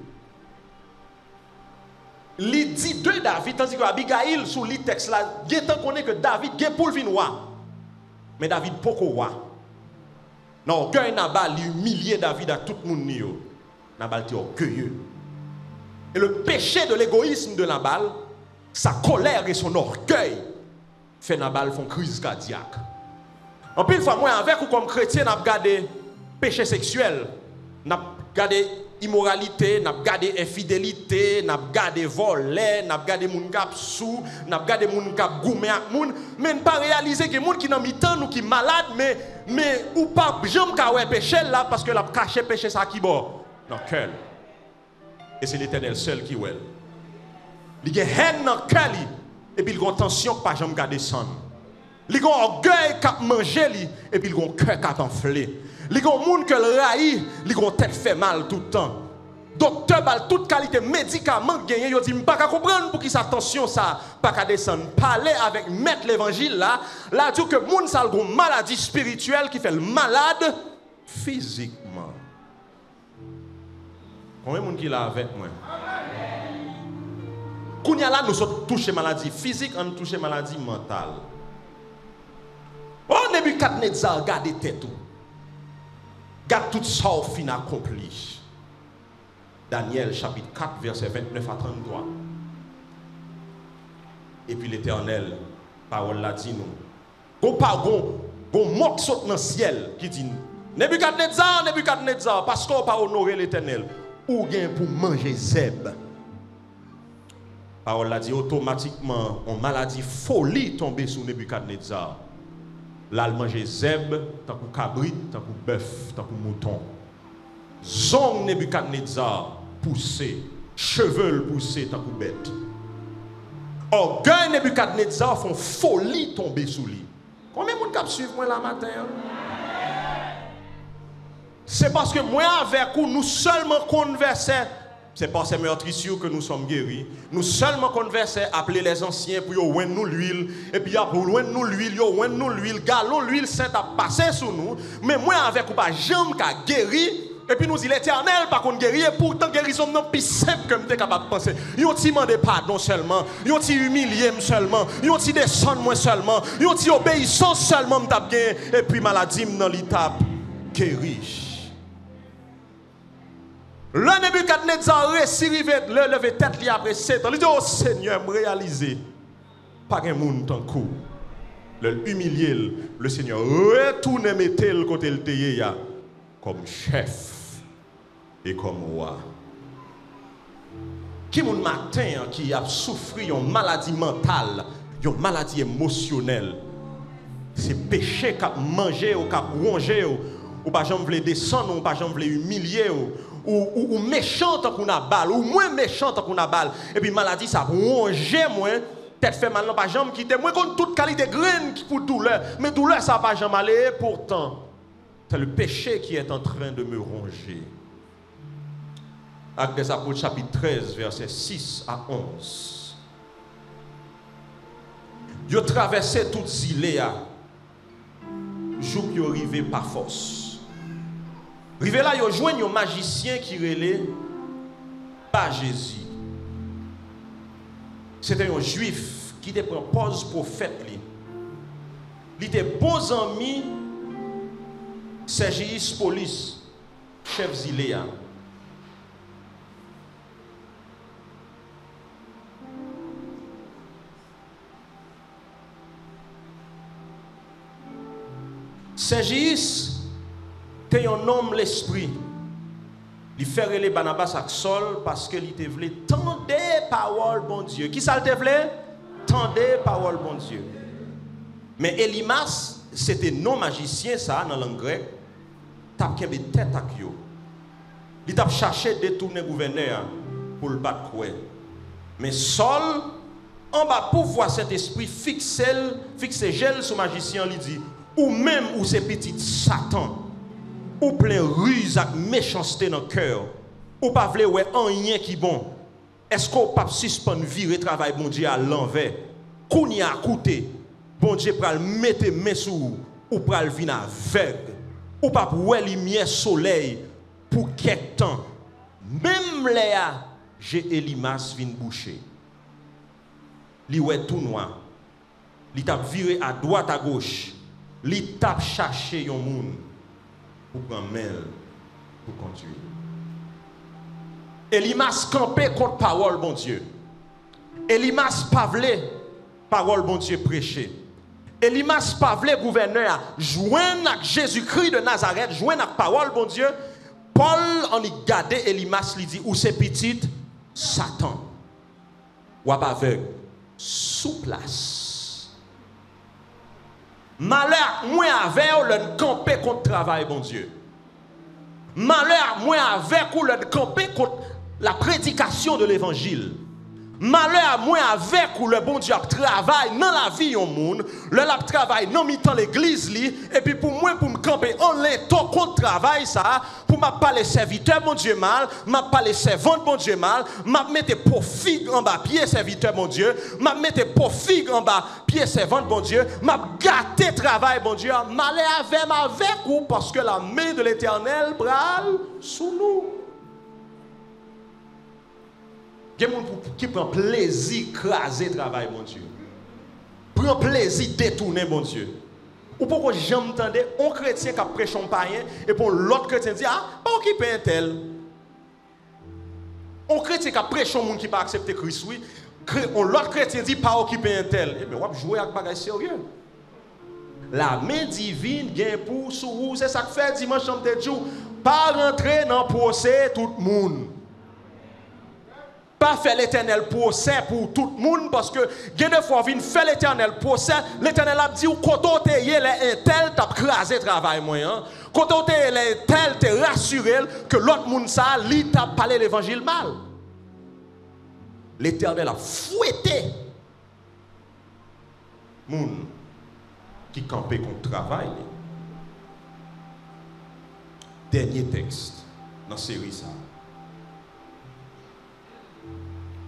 Il dit de David, tandis que Abigail, sous le texte là, il connaît que David est pour le roi. Mais David pas roi. Non, orgueil Nabal, il humilié David à tout le monde. Nabal était orgueilleux. Et le péché de l'égoïsme de Nabal, sa colère et son orgueil, fait Nabal font crise cardiaque. En plus, moi, avec ou comme chrétien, n'a regardé péché sexuel, n'a regardé immoralité, n'a regardé infidélité, n'a regardé voler, n'a regardé moun kap sou, n'a regardé moun kap goumé ak moun, mais pas réaliser que moun qui nan mi-temps ou qui malade mais ou pas j'aime ka ouais péché là parce que l'a caché péché ça qui bon dans cœur. Et c'est l'Éternel seul qui ouais. Il y a haine dans cœur et puis il y a tension pas j'aime ka descendre. Il y a orgueil k'ap manger li et puis il y a cœur k'ap enflé. Les gens qui le raillent, les gens tête fait mal tout le temps. Docteur bal toute qualité médicament gagné, yo dit pas comprendre pour qui sa tension ça pas descendre. Parler avec maître l'évangile là dit que moun ça une maladie spirituelle qui fait le malade physiquement. Combien de monde qui là avec moi? Kounya là nous sommes touchés maladie physique, on touche maladie mentale. Oh Nebuchadnezzar garde tête tout. Garde tout ça au fin accompli. Daniel chapitre 4 verset 29 à 33. Et puis l'Éternel, parole là dit nous. Gon moque saute dans le ciel qui dit Nebuchadnezzar, parce qu'on pas honorer l'Éternel. Ou bien pour manger zeb. Parole là dit automatiquement, en maladie folie tombée sur Nebuchadnezzar. Là, il mange zeb, tant que cabrit, tant que bœuf, tant que mouton. Zong Nebuchadnezzar poussé, cheveux poussé, tant que bête. Orgueil Nebuchadnezzar font folie tomber sous lui. Combien de monde suivre moi la matin? C'est parce que moi avec vous, nous seulement conversons. C'est par ces meurtrissures que nous sommes guéris. Nous seulement conversons, appeler les anciens pour qu'ils nous l'huile. Et puis pour nous l'huile, galon l'huile sainte a passé sur nous. Mais moi avec vous, pas jamais qu'à guérir. Et puis nous dit l'Éternel par contre guérir. Et pourtant guérison non plus simple que nous sommes capables de penser. Ils ont demandé pardon seulement. Ils ont humilié seulement. Ils ont descendu moi seulement. Ils ont obéissance seulement m'tap bien. Et puis maladie dans l'étape guéri. Le Nebuchadnezzar réussit le lever tête li après 7 ans. Il dit oh Seigneur, me réaliser. Pas un monde tant coup. Le humilier, le Seigneur retourne mettre le côté le teye comme chef et comme roi. Qui mon matin qui a souffert une maladie mentale, une maladie émotionnelle. C'est péché qu'a manger ou qu'a ronger ou pas jamais vle descendre ou pas jamais vle humilier ou méchant tant qu'on a balle ou moins méchant tant qu'on a balle et puis maladie ça ronger moins tête fait mal non pas jambe quitter moins contre toute qualité graine pour douleur mais douleur ça pas jamais aller pourtant c'est le péché qui est en train de me ronger. Actes des Apôtres chapitre 13 versets 6 à 11. Yo traversé toute île jour qui arrivé par force. Rivé là, yo joint un magicien qui relait pas Jésus. C'était un juif qui était pris pose prophète. Il était bon ami Sergius Paulus, chef Ziléa. Sergius était un homme l'esprit. Il fait les Barnabas avec Saul parce qu'il te voulait tendre parole bon Dieu. Qui ça te voulait? Tendre parole bon Dieu. Mais Elimas, c'était non magicien ça dans la langue grecque. T'a kembe tête ak yo. Il t'a cherché détourner gouverneur pour le battre quoi. Mais Saul en bas pour voir cet esprit fixer gel sur magicien lui dit ou même ou ces petites Satan ou plein ruse et méchanceté dans le cœur, ou pas vle ouais rien qui bon. Est-ce qu'on pas suspendre virer travail bon Dieu à l'envers? Kounya a coûté, bon Dieu pral mettre main sous ou pral vinn aveugle, ou pas ouais lumière soleil pour quelque temps. Même là, j'ai Elimas vinn boucher. Li ouais tout noir. Li t'a viré à droite à gauche. Li t'a cherché yon moun pour prendre mail, pour conduire. Elimas campé contre parole, bon Dieu. Elimas pavlé, parole, bon Dieu, prêché. Elimas pavlé, gouverneur, joindre avec Jésus-Christ de Nazareth, joindre avec parole, bon Dieu. Paul en y gardé Elimas, lui dit, où c'est petit, Satan. Ou pas aveugle, sous place. Malheur, moi avec le camper contre travail, bon Dieu. Malheur, moi avec ou le camper contre la prédication de l'évangile. Malheur, moi avec ou le bon Dieu travaille dans la vie au monde, le travail dans mi-temps l'église li, et puis pour moi pour me camper en l'état contre travail ça, pour m'a pas les serviteurs bon Dieu mal, m'a pas les servantes bon Dieu mal, m'a mettre profit en bas pied serviteur bon Dieu, m'a mettre profit en bas pied servante bon Dieu, m'a gâté travail bon Dieu, malheur avec ou parce que la main de l'Éternel brale sous nous. Il y a des gens qui prennent plaisir à craser le travail, mon Dieu. Prend plaisir à détourner, mon Dieu. Ou pourquoi j'entendais un chrétien qui prêche un païen et pour l'autre chrétien dit ah, pas occuper un tel. Un chrétien qui prêche un monde qui pas accepter Christ, oui. L'autre chrétien dit pas occuper un tel. Eh bien, on va jouer avec bagage sérieux. La main divine vient pour sous vous, c'est ça que fait dimanche de jour. Pas rentrer dans le procès tout le monde. Pas faire l'éternel procès pour tout le monde parce que bien des fois vient faire l'éternel procès, l'éternel a dit quand on t'est un tel t'a crasé travail moyen, quand on t'est un tel t'es rassuré que l'autre monde ça lui t'a parlé l'évangile mal. L'éternel a fouetté monde qui campait contre travail. Dernier texte dans la série ça.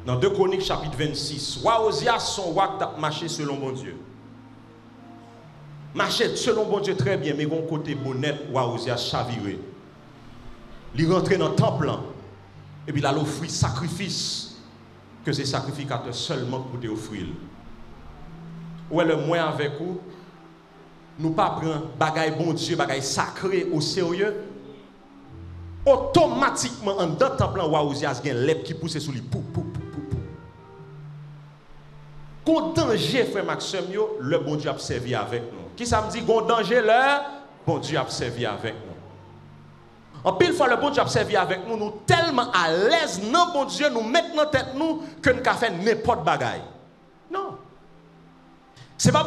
Dans 2 Chroniques chapitre 26, roi Osias son roi qui a marché selon bon Dieu. Marché selon bon Dieu très bien, mais bon côté bonnet, roi Osias chaviré. Il rentre dans le temple et puis il a offert sacrifice que ces sacrificateurs seulement pour te offrir. Où est le moins avec vous? Nous pas prendre bagaille bon Dieu, bagaille sacré au sérieux. Automatiquement en dans le temple roi Osias gagne l'ép qui pousse sous lui pou. Quand danger frère Maxime le bon Dieu a servi avec nous. Qui ça me dit quand danger le bon Dieu a servi avec nous. En pile fois le bon Dieu a servi avec nous, nous tellement à l'aise non bon Dieu nous mettre dans tête nous que nous fait n'importe bagaille. Non. C'est pas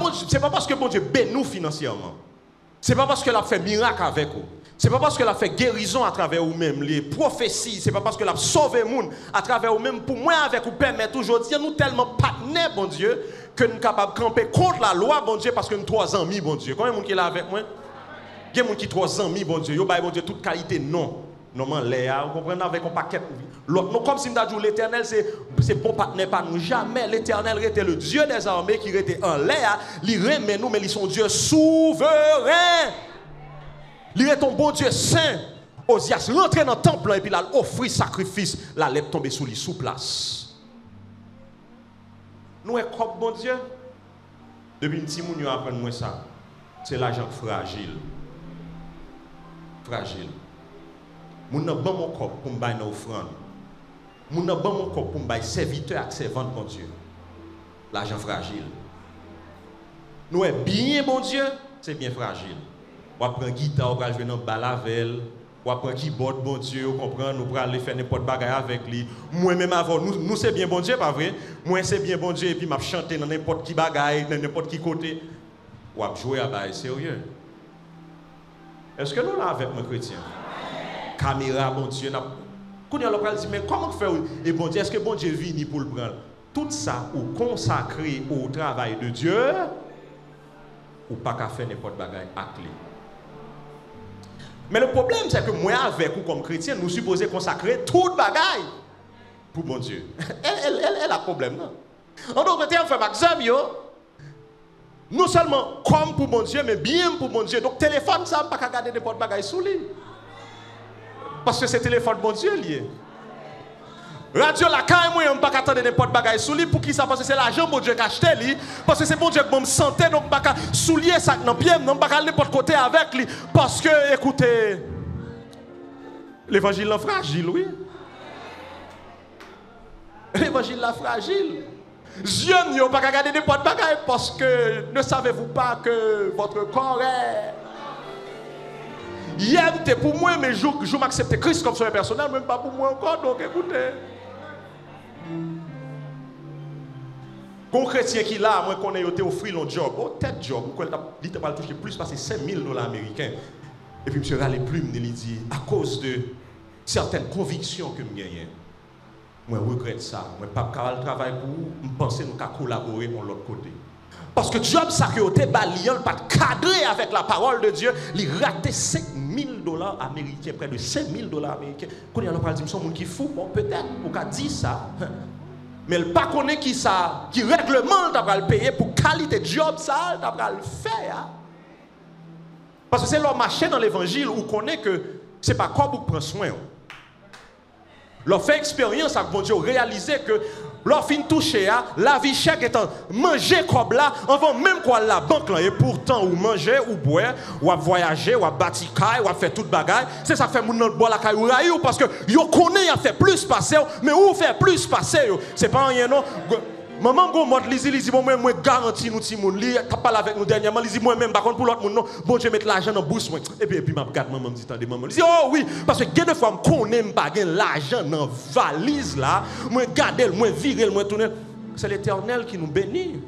parce que bon Dieu bénit nous financièrement. C'est pas parce que l'a fait miracle avec vous. C'est pas parce que l'a fait guérison à travers vous-même, les prophéties, c'est pas parce que l'a sauvé le monde à travers vous-même pour moi avec vous permettre aujourd'hui nous tellement partenaires bon Dieu que nous sommes capables de camper contre la loi bon Dieu parce que nous 3 amis bon Dieu. Combien de monde qui est là avec moi? Il y a des gens qui 3 amis bon Dieu, yo ba bon Dieu toute qualité non. Normalement Léa, vous comprenez avec un paquet l'autre non comme si nous dit l'Éternel c'est bon partenaire pas nous jamais l'Éternel était le Dieu des armées qui était en Léa, il remet nous mais ils sont Dieu souverain. Il est ton bon Dieu saint. Osias rentre dans le temple et puis il a offert sacrifice. La lèvre tombe sous lui, sous place. Nous sommes comme bon Dieu. Depuis un petit moment, nous apprenons ça. C'est l'argent fragile. Fragile. Nous avons bon mon corps pour me faire une offrande. Nous avons bon mon corps pour me faire serviteur et servante, bon Dieu. L'argent fragile. Nous sommes bien, bon Dieu, c'est bien fragile. On prend guitare, on va jouer dans balavel, on prend keyboard, bon Dieu, on comprend, nous pourrons aller faire n'importe quoi avec lui. Moi-même avant, nous c'est bien bon Dieu, pas vrai? Moi c'est bien bon Dieu, et puis je chanter dans n'importe qui bagaille, dans n'importe qui côté. On va jouer à bail sérieux. Est-ce que nous là avec mon chrétien? Caméra, bon Dieu, quand on va dire, mais comment faire? Et bon Dieu, est-ce que bon Dieu vient pour le prendre? Tout ça, ou consacré au travail de Dieu, ou pas qu'à faire n'importe bagaille à clé. Mais le problème, c'est que moi, avec ou comme chrétien, nous supposons consacrer toute bagaille pour mon Dieu. Elle a un problème, non? En d'autres termes, frère Maxime, non seulement comme pour mon Dieu, mais bien pour mon Dieu. Donc, téléphone, ça, pas qu'à garder n'importe bagaille sous lui. Parce que c'est téléphone mon Dieu lié. Radio la caille, moi, on ne peut pas attendre n'importe bagaille sous lui. Pour qui ça? Parce que c'est l'argent mon Dieu qui a acheté lui. Parce que c'est mon Dieu qui me santé, donc je ne peux pas soulier ça dans le pied, je ne peux pas aller n'importe côté avec lui. Parce que, écoutez, l'évangile est fragile, oui. L'évangile est fragile. Jeunes, vous ne pouvez pas regarder n'importe bagaille parce que ne savez-vous pas que votre corps est. Hier, c'était pour moi, mais je m'accepte Christ comme son personnel, même pas pour moi encore, donc écoutez. Quand chrétien qui là, moi qu'on ait offert un job, oh tête job, il t'a pas touché plus passer $5,000 américains. Et puis monsieur râle plume, il dit à cause de certaines convictions que je gagne. Moi regrette ça, moi pas capable de travailler pour vous, je pense que nous qu'à collaborer de l'autre côté. Parce que job ça que vous baliant pas cadré avec la parole de Dieu, il raté $5,000 américains, près de $5,000 américains. Quand il y a l'autre dit, son monde qui fou, bon peut-être pour qu'a dit ça. Mais elle pas connaît qui ça, qui règlement t'as le payer pour qualité de job ça, t'as le faire. Parce que c'est leur marché dans l'évangile où connaît que c'est pas quoi pour prendre soin. Leur fait expérience avec bon Dieu, réaliser que leur fin touché à la vie chère étant manger comme là, avant même quoi la banque là, et pourtant ou manger ou boire, ou à voyager, ou à bâtir ou à faire toute bagaille, c'est ça fait mon notre boire la caille ou parce que yo connaît a fait plus passer, mais où faire plus passer, c'est pas rien non. Maman go mode li dit moi garantis nous ti moun li t'a parlé avec nous dernièrement li dit moi même par contre pour l'autre monde non bon Dieu mettre l'argent dans bourse moi et puis m'a regarde maman me dit tendez maman dit oh oui parce que quelques fois me connais pas gain l'argent dans valise là moi garder moi virer moi tourner c'est l'Éternel qui nous bénit.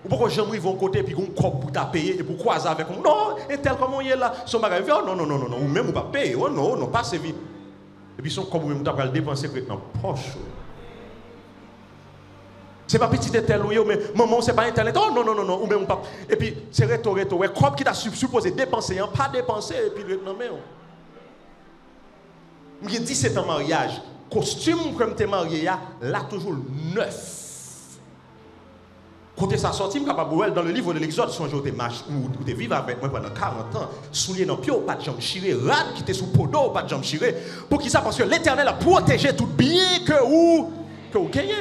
Ou pourquoi j'aimerais vont côté puis gon cop pour t'a payer et pour croiser avec moi non et tel comme on y est là son bagage non ou même ou pas payer oh non pas c'est vite et puis son comme même t'a pas le dépenser dans poche. C'est pas petit tel mais maman c'est pas internet oh non ou même pas et puis c'est réto ouais comme qui t'a supposé dépenser pas dépenser et puis non mais j'ai 17 ans mariage costume comme t'es marié là toujours neuf quand ça sorti me capable dans le livre de l'Exode son jour t'es marche ou t'es vivre avec moi pendant 40 ans soulier dans pied pas de jambe chiré rad qui t'es sous podo pas de jambe chiré pour qui ça parce que l'Éternel a protégé tout bien que vous gagnez.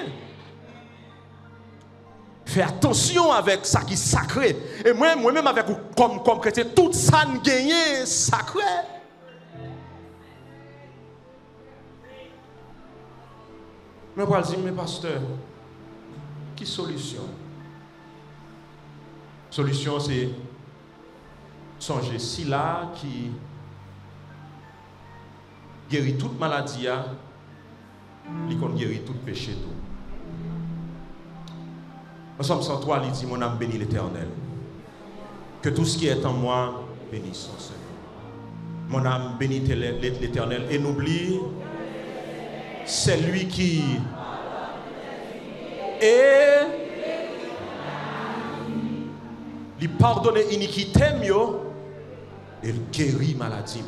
Fais attention avec ça qui est sacré. Et moi-même avec comme chrétien, tout ça ne gagne sacré. Mais pour dire, mais pasteur, qui solution? Solution, c'est songer si là qui guérit toute maladie, il guérit tout péché tout. En Somme 103, il dit, mon âme bénit l'Éternel. Que tout ce qui est en moi bénisse son Seigneur. Mon âme bénit l'Éternel. Et n'oublie, c'est lui qui... Et... il pardonne iniquité, et il guérit maladie.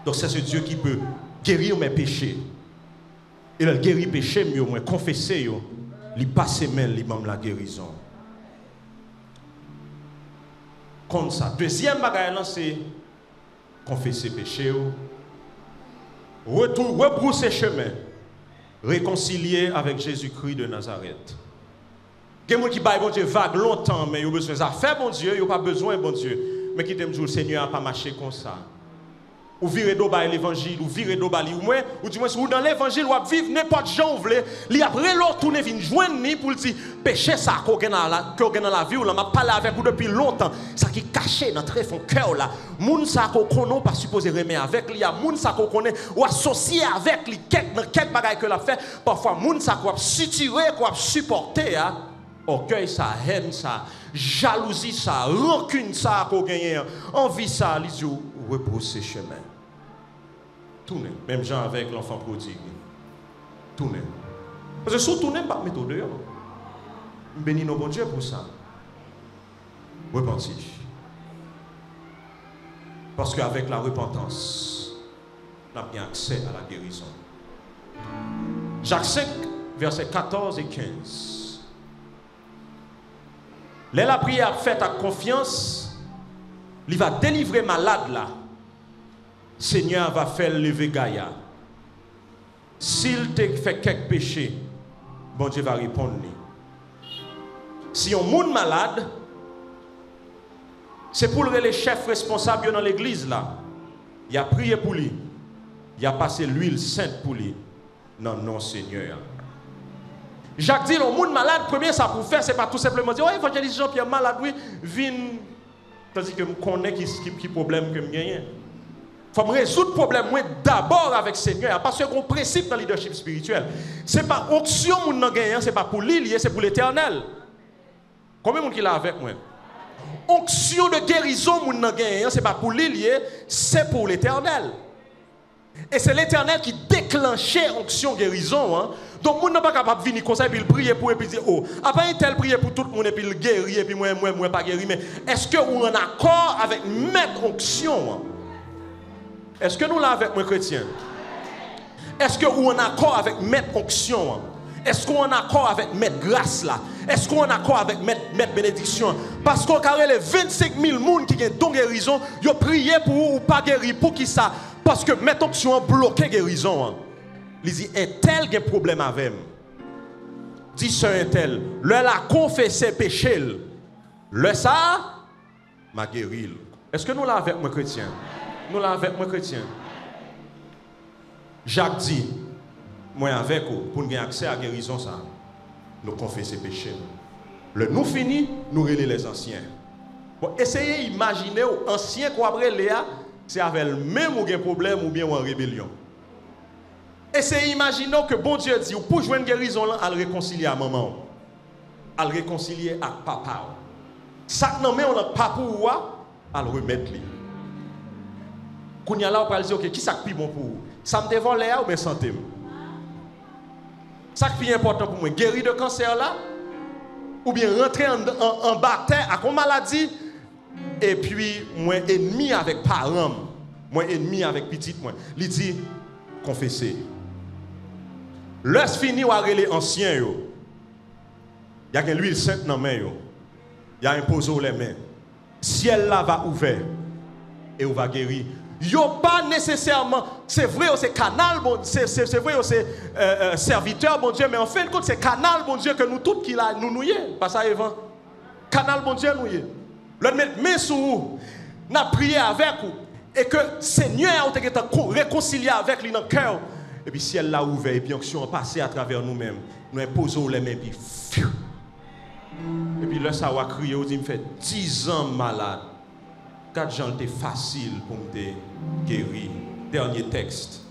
Donc c'est ce Dieu qui peut guérir mes péchés. Il a guéri péché, mieux, moi confesser, il passe main, il m'a la guérison. Comme ça. Deuxième bagaille, c'est confesser péché, rebrousser chemin réconcilié avec Jésus-Christ de Nazareth. Il y a des gens qui baillent bon Dieu vague longtemps, mais ils ont besoin de faire bon Dieu, ils n'ont pas besoin de bon Dieu. Mais qui t'aime dire le Seigneur n'a pas marché comme ça. Ou virez d'eau par l'évangile, ou virez d'eau par l'ouest, ou du moins, si vous dans l'évangile, ou vivre n'importe gens, vous voulez, li après l'autre, tourner, venir joindre ni pour dire, péché ça, qu'on a dans la vie, ou là, m'a parlé avec vous depuis longtemps, ça qui est caché dans très fond cœur là, moun ça qu'on connaît, pas supposé remettre avec lui, il y a moun ça qu'on connaît, ou associé avec lui, quelques bagailles que l'a fait, parfois moun ça qu'on a suturé, qu'on a supporté, hein, orgueil ça, haine ça, jalousie ça, rancune ça qu'on gagne, envie ça, les yeux, repousser chemin. Tournez, même gens avec l'enfant prodigue. Tournez. Parce que si vous tournez, pas mettre au dehors. Bénis nos bon Dieu pour ça. Repentir. Parce qu'avec la repentance, on a bien accès à la guérison. Jacques 5, versets 14 et 15. La prière faite à confiance, il va délivrer malade là. Seigneur va faire lever Gaïa. S'il te fait quelques péchés, bon Dieu va répondre. Si on monde malade, c'est pour les chefs responsables dans l'église là. Il a prié pour lui. Il a passé l'huile sainte pour lui. Non, non, Seigneur. Jacques dit, le monde malade, premier ça pour faire, c'est pas tout simplement dire, oh, évangéliste Jean-Pierre malade, oui, viens. Tandis que je connais qui problème que je gagne. Il faut résoudre le problème d'abord avec le Seigneur. Parce qu'il y a un principe dans le leadership spirituel. Ce n'est pas onction que nous gagnons, ce n'est pas pour l'île, c'est pour l'éternel. Combien de gens qui l'a avec moi? Onction de guérison que nous gagnons, ce n'est pas pour l'île, c'est pour l'éternel. Et c'est l'éternel qui déclenchait onction guérison. Hein? Donc, nous ne sommes pas capable de venir comme ça et puis prier pour et puis dire, oh, après il tel prier pour tout le monde et puis le guérir et puis moi pas guéri. Mais est-ce que vous êtes en accord avec mettre onction? Hein? Est-ce que nous l'avons avec moi chrétien? Est-ce que vous êtes en accord avec mettre onction? Hein? Est-ce qu'on est en accord avec mettre grâce là? Est-ce qu'on est en accord avec mettre bénédiction? Parce qu'on a les 25 000 personnes qui ont don guérison, ils ont prié pour ou pas guéri. Pour qui ça? Parce que mettre onction bloqué guérison. Hein? Il dit, un tel a un problème avec moi. Dit ce un tel, le a confessé péché. Le ça, m'a guéri. Est-ce que nous l'avons avec moi chrétien? Nous l'avons avec moi chrétien. Jacques dit, moi avec vous, pour nous avoir accès à la guérison, ça, nous confesser péché. Le nous fini, nous relais les anciens. Bon, essayez d'imaginer, anciens qu'on a Léa, c'est avec le même ou un problème ou bien en rébellion. Essayez d'imaginer que bon Dieu dit, pour jouer une guérison, à le réconcilier à maman, à le réconcilier à papa. Ça non mais on n'a pas pour à le remettre lui. Quand il y a là, on va dire, ok, qui ça qui est bon pour vous? Ça me dévole là ou bien santé? Ça qui est important pour moi, guérir de cancer là, ou bien rentrer en bataille avec une maladie, et puis moi ennemi avec parents, moi ennemi avec petit moi. Il dit, confesser. Lorsque fini ou les anciens yo, il y a une huile sainte dans main yo, il y a un poseau les mains, ciel là va ouvert et on va guérir. Yo pas nécessairement, c'est vrai c'est canal bon, c'est vrai c'est serviteur bon Dieu, mais en fin de compte c'est canal bon Dieu que nous tous qui là nous nouiller, pas ça Evan. Canal bon Dieu nouiller. Le mettre main sur vous, n'a prié avec vous et que Seigneur a été réconcilié avec lui dans le cœur. Et puis ciel là ouvert et puis onction passé à travers nous-mêmes. Nous imposons les mains puis fiu. Et puis là ça va crier, on dit me fait 10 ans malade. 4 gens étaient facile pour me guérir. Dernier texte.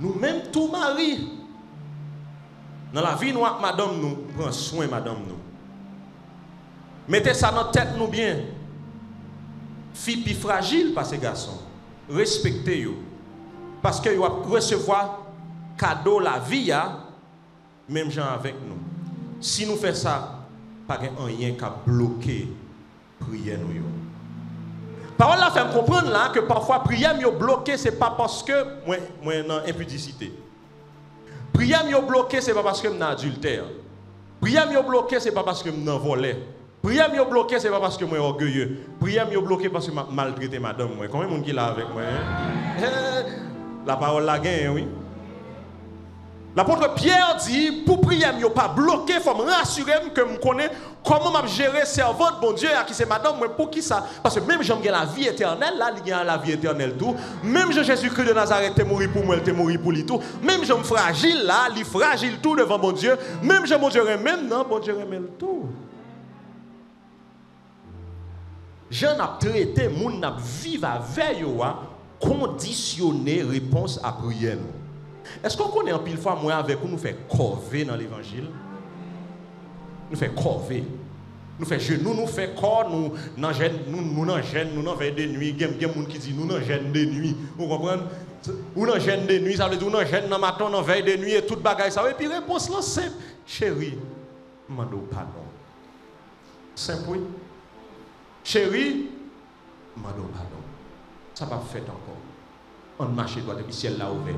Nous-mêmes tout mari dans la vie noire madame nous prend soin madame nous. Mettez ça dans la tête nous bien. Fille plus fragile par ces garçons. Respectez-vous. Parce que vous allez recevoir cadeau la vie, même gens avec nous. Si nous faisons ça, pas rien qui a bloqué la prière. Parole la fait comprendre là que parfois la prière est bloquée, ce n'est pas parce que moi dans impudicité. La prière est bloquée, ce n'est pas parce que je suis adultère. La prière est bloquée, ce n'est pas parce que je suis volé. La prière est bloquée, ce n'est pas parce que je suis orgueilleux. La prière est bloquée parce que je maltraité madame. Combien de monde qui est là avec moi? La parole la gagne, oui. L'apôtre Pierre dit, pour prier, je ne pas bloqué, il faut me rassurer que je connais comment je gérer servante, bon Dieu, à qui c'est madame, moi, pour qui ça? Parce que même j'aime la vie éternelle, là, il y a la vie éternelle tout. Même Jésus-Christ de Nazareth est mort pour moi, il est mort pour lui tout. Même j'aime fragile, là, il est fragile tout devant mon Dieu. Même j'aime mon Dieu même, non, bon Dieu remet tout. Jean a traité, moun n'a vivre avec yo, conditionner réponse à prière. Est-ce qu'on connaît un pile fois moi avec nous fait corvée dans l'évangile? Nous fait corvée. Nous fait genou, nous fait corps, nous n'en gêne, nous n'en veille de nuit. Il y a des gens qui disent nous n'en gêne de nuit. Vous comprenez? Ou n'en gêne de nuit, ça veut dire nous n'en gêne dans matin, dans veille de nuit et toute bagaille ça. Et puis réponse là simple. Chérie, mando pardon. Simple oui. Chérie, mando pardon. Ça va faire encore. On marche droit depuis ciel là ouvert.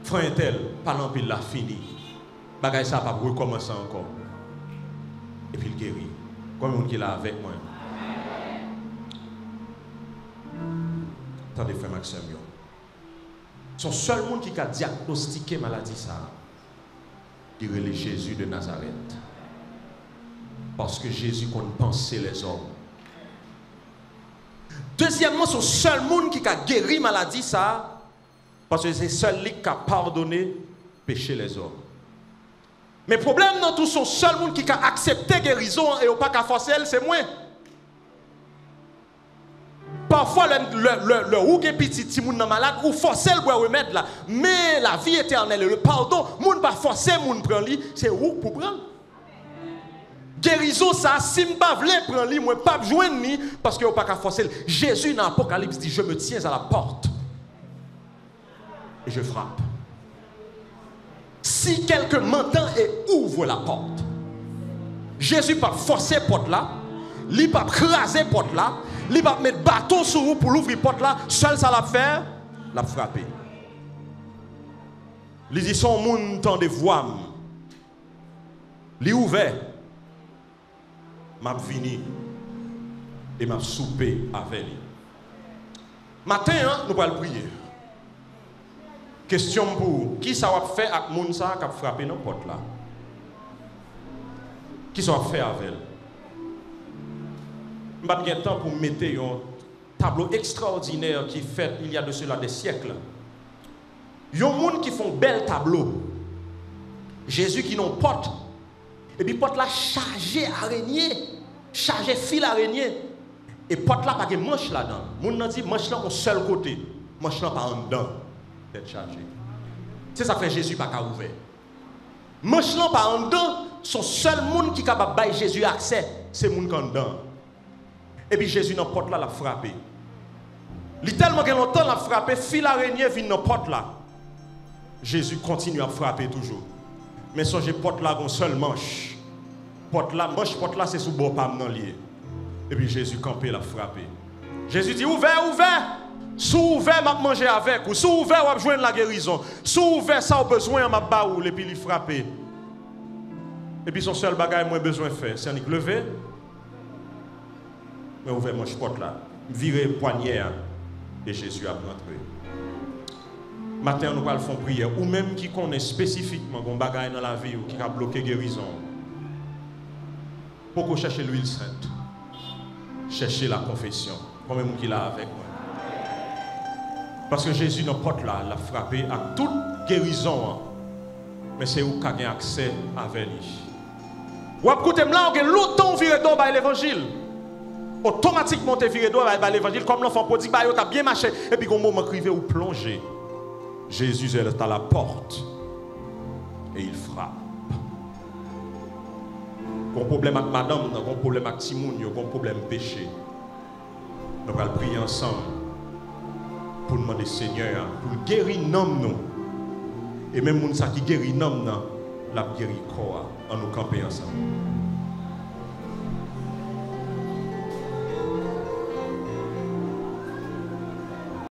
Frère tel, parlant pile la fini. Bagay ça pas recommencer encore. Et puis il guérit. Comme on qui est là avec moi. Attendez frère Maxime. Son seul monde qui a diagnostiqué maladie ça, il est Jésus de Nazareth. Parce que Jésus compte penser les hommes. Deuxièmement, son seul monde qui a guéri maladie ça, parce que c'est seul lui qui a pardonné péché les hommes. Mais le problème dans tout son seul monde qui a accepté guérison et pas qu'à forcer, c'est moi. Parfois, le ou est petit, si moun malade, ou forcer le boire remède là. Mais la vie éternelle, le pardon, moun pas forcer moun prendre li, c'est ou pour prendre. Guérison ça, si je ne pas prendre li, moi pas joindre ni parce que pas qu'à forcer. Jésus dans l'Apocalypse dit je me tiens à la porte et je frappe. Si quelqu'un m'entend et ouvre la porte, Jésus pas forcer porte là, il pas craser porte là, il pas mettre bâton sur vous pour l'ouvrir porte là, seul ça l'a faire, l'a frapper. Il dit son monde tant de voix. Il ouvert. M'a vini et m'a soupé avec lui. Matin, nous allons prier. Question pour qui ça va faire avec moun ça qui a frappé nos portes là? Qui ça va faire avec elle? Je vais pas temps pour mettre un tableau extraordinaire qui fait il y a de cela des siècles. Il y a des gens qui font bel tableau. Jésus qui n'ont porte. Et puis porte là chargé araignée, chargé fil araignée. Et porte là pas de manche là-dedans. Moun nan dit manche là au seul côté, manche là pas en dedans d'être chargé. C'est ça fait Jésus pas qu'à ouvert. Manche là pas en dedans, son seul monde qui capable bailler Jésus accès, c'est moun en dedans. Et puis Jésus dans porte là l'a frappé. Il tellement que longtemps l'a frappé, fil araignée vient dans porte là. Jésus continue à frapper toujours. Mais songez porte là une seule manche. Porte là, c'est sous bord pas dans lié. Et puis Jésus campé l'a frappé. Jésus dit ouvert. Sous ouvert m'a manger avec ou sous ouvert on va joindre la guérison. Sous ouvert ça a besoin m'a baoul et puis il frappé. Et puis son seul bagage moins besoin faire, c'est de lever. Mais ouvert manche porte là, virer poignée et Jésus a rentré. Matin, nous allons faire prière. Ou même qui connaît spécifiquement un bagage dans la vie ou qui a bloqué guérison. Pourquoi chercher l'huile sainte? Chercher la confession. Comme même qui l'a avec moi. Parce que Jésus dans porte là, l'a frappé à toute guérison. Mais c'est où qu'il a accès avec lui. Ou écoutez là, on a longtemps viré d'or par l'évangile. Automatiquement, tu viré d'or par l'évangile. Comme l'enfant prodigue, tu as bien marché. Et puis, au moment crivé ou plongé. Jésus est à la porte et il frappe. Qu'on problème avec madame, qu'on problème avec Timoun, qu'on problème péché. Nous allons prier ensemble pour demander Seigneur pour guérir nous. Et même les gens qui guérissent nous, la guérir corps en nous camper ensemble.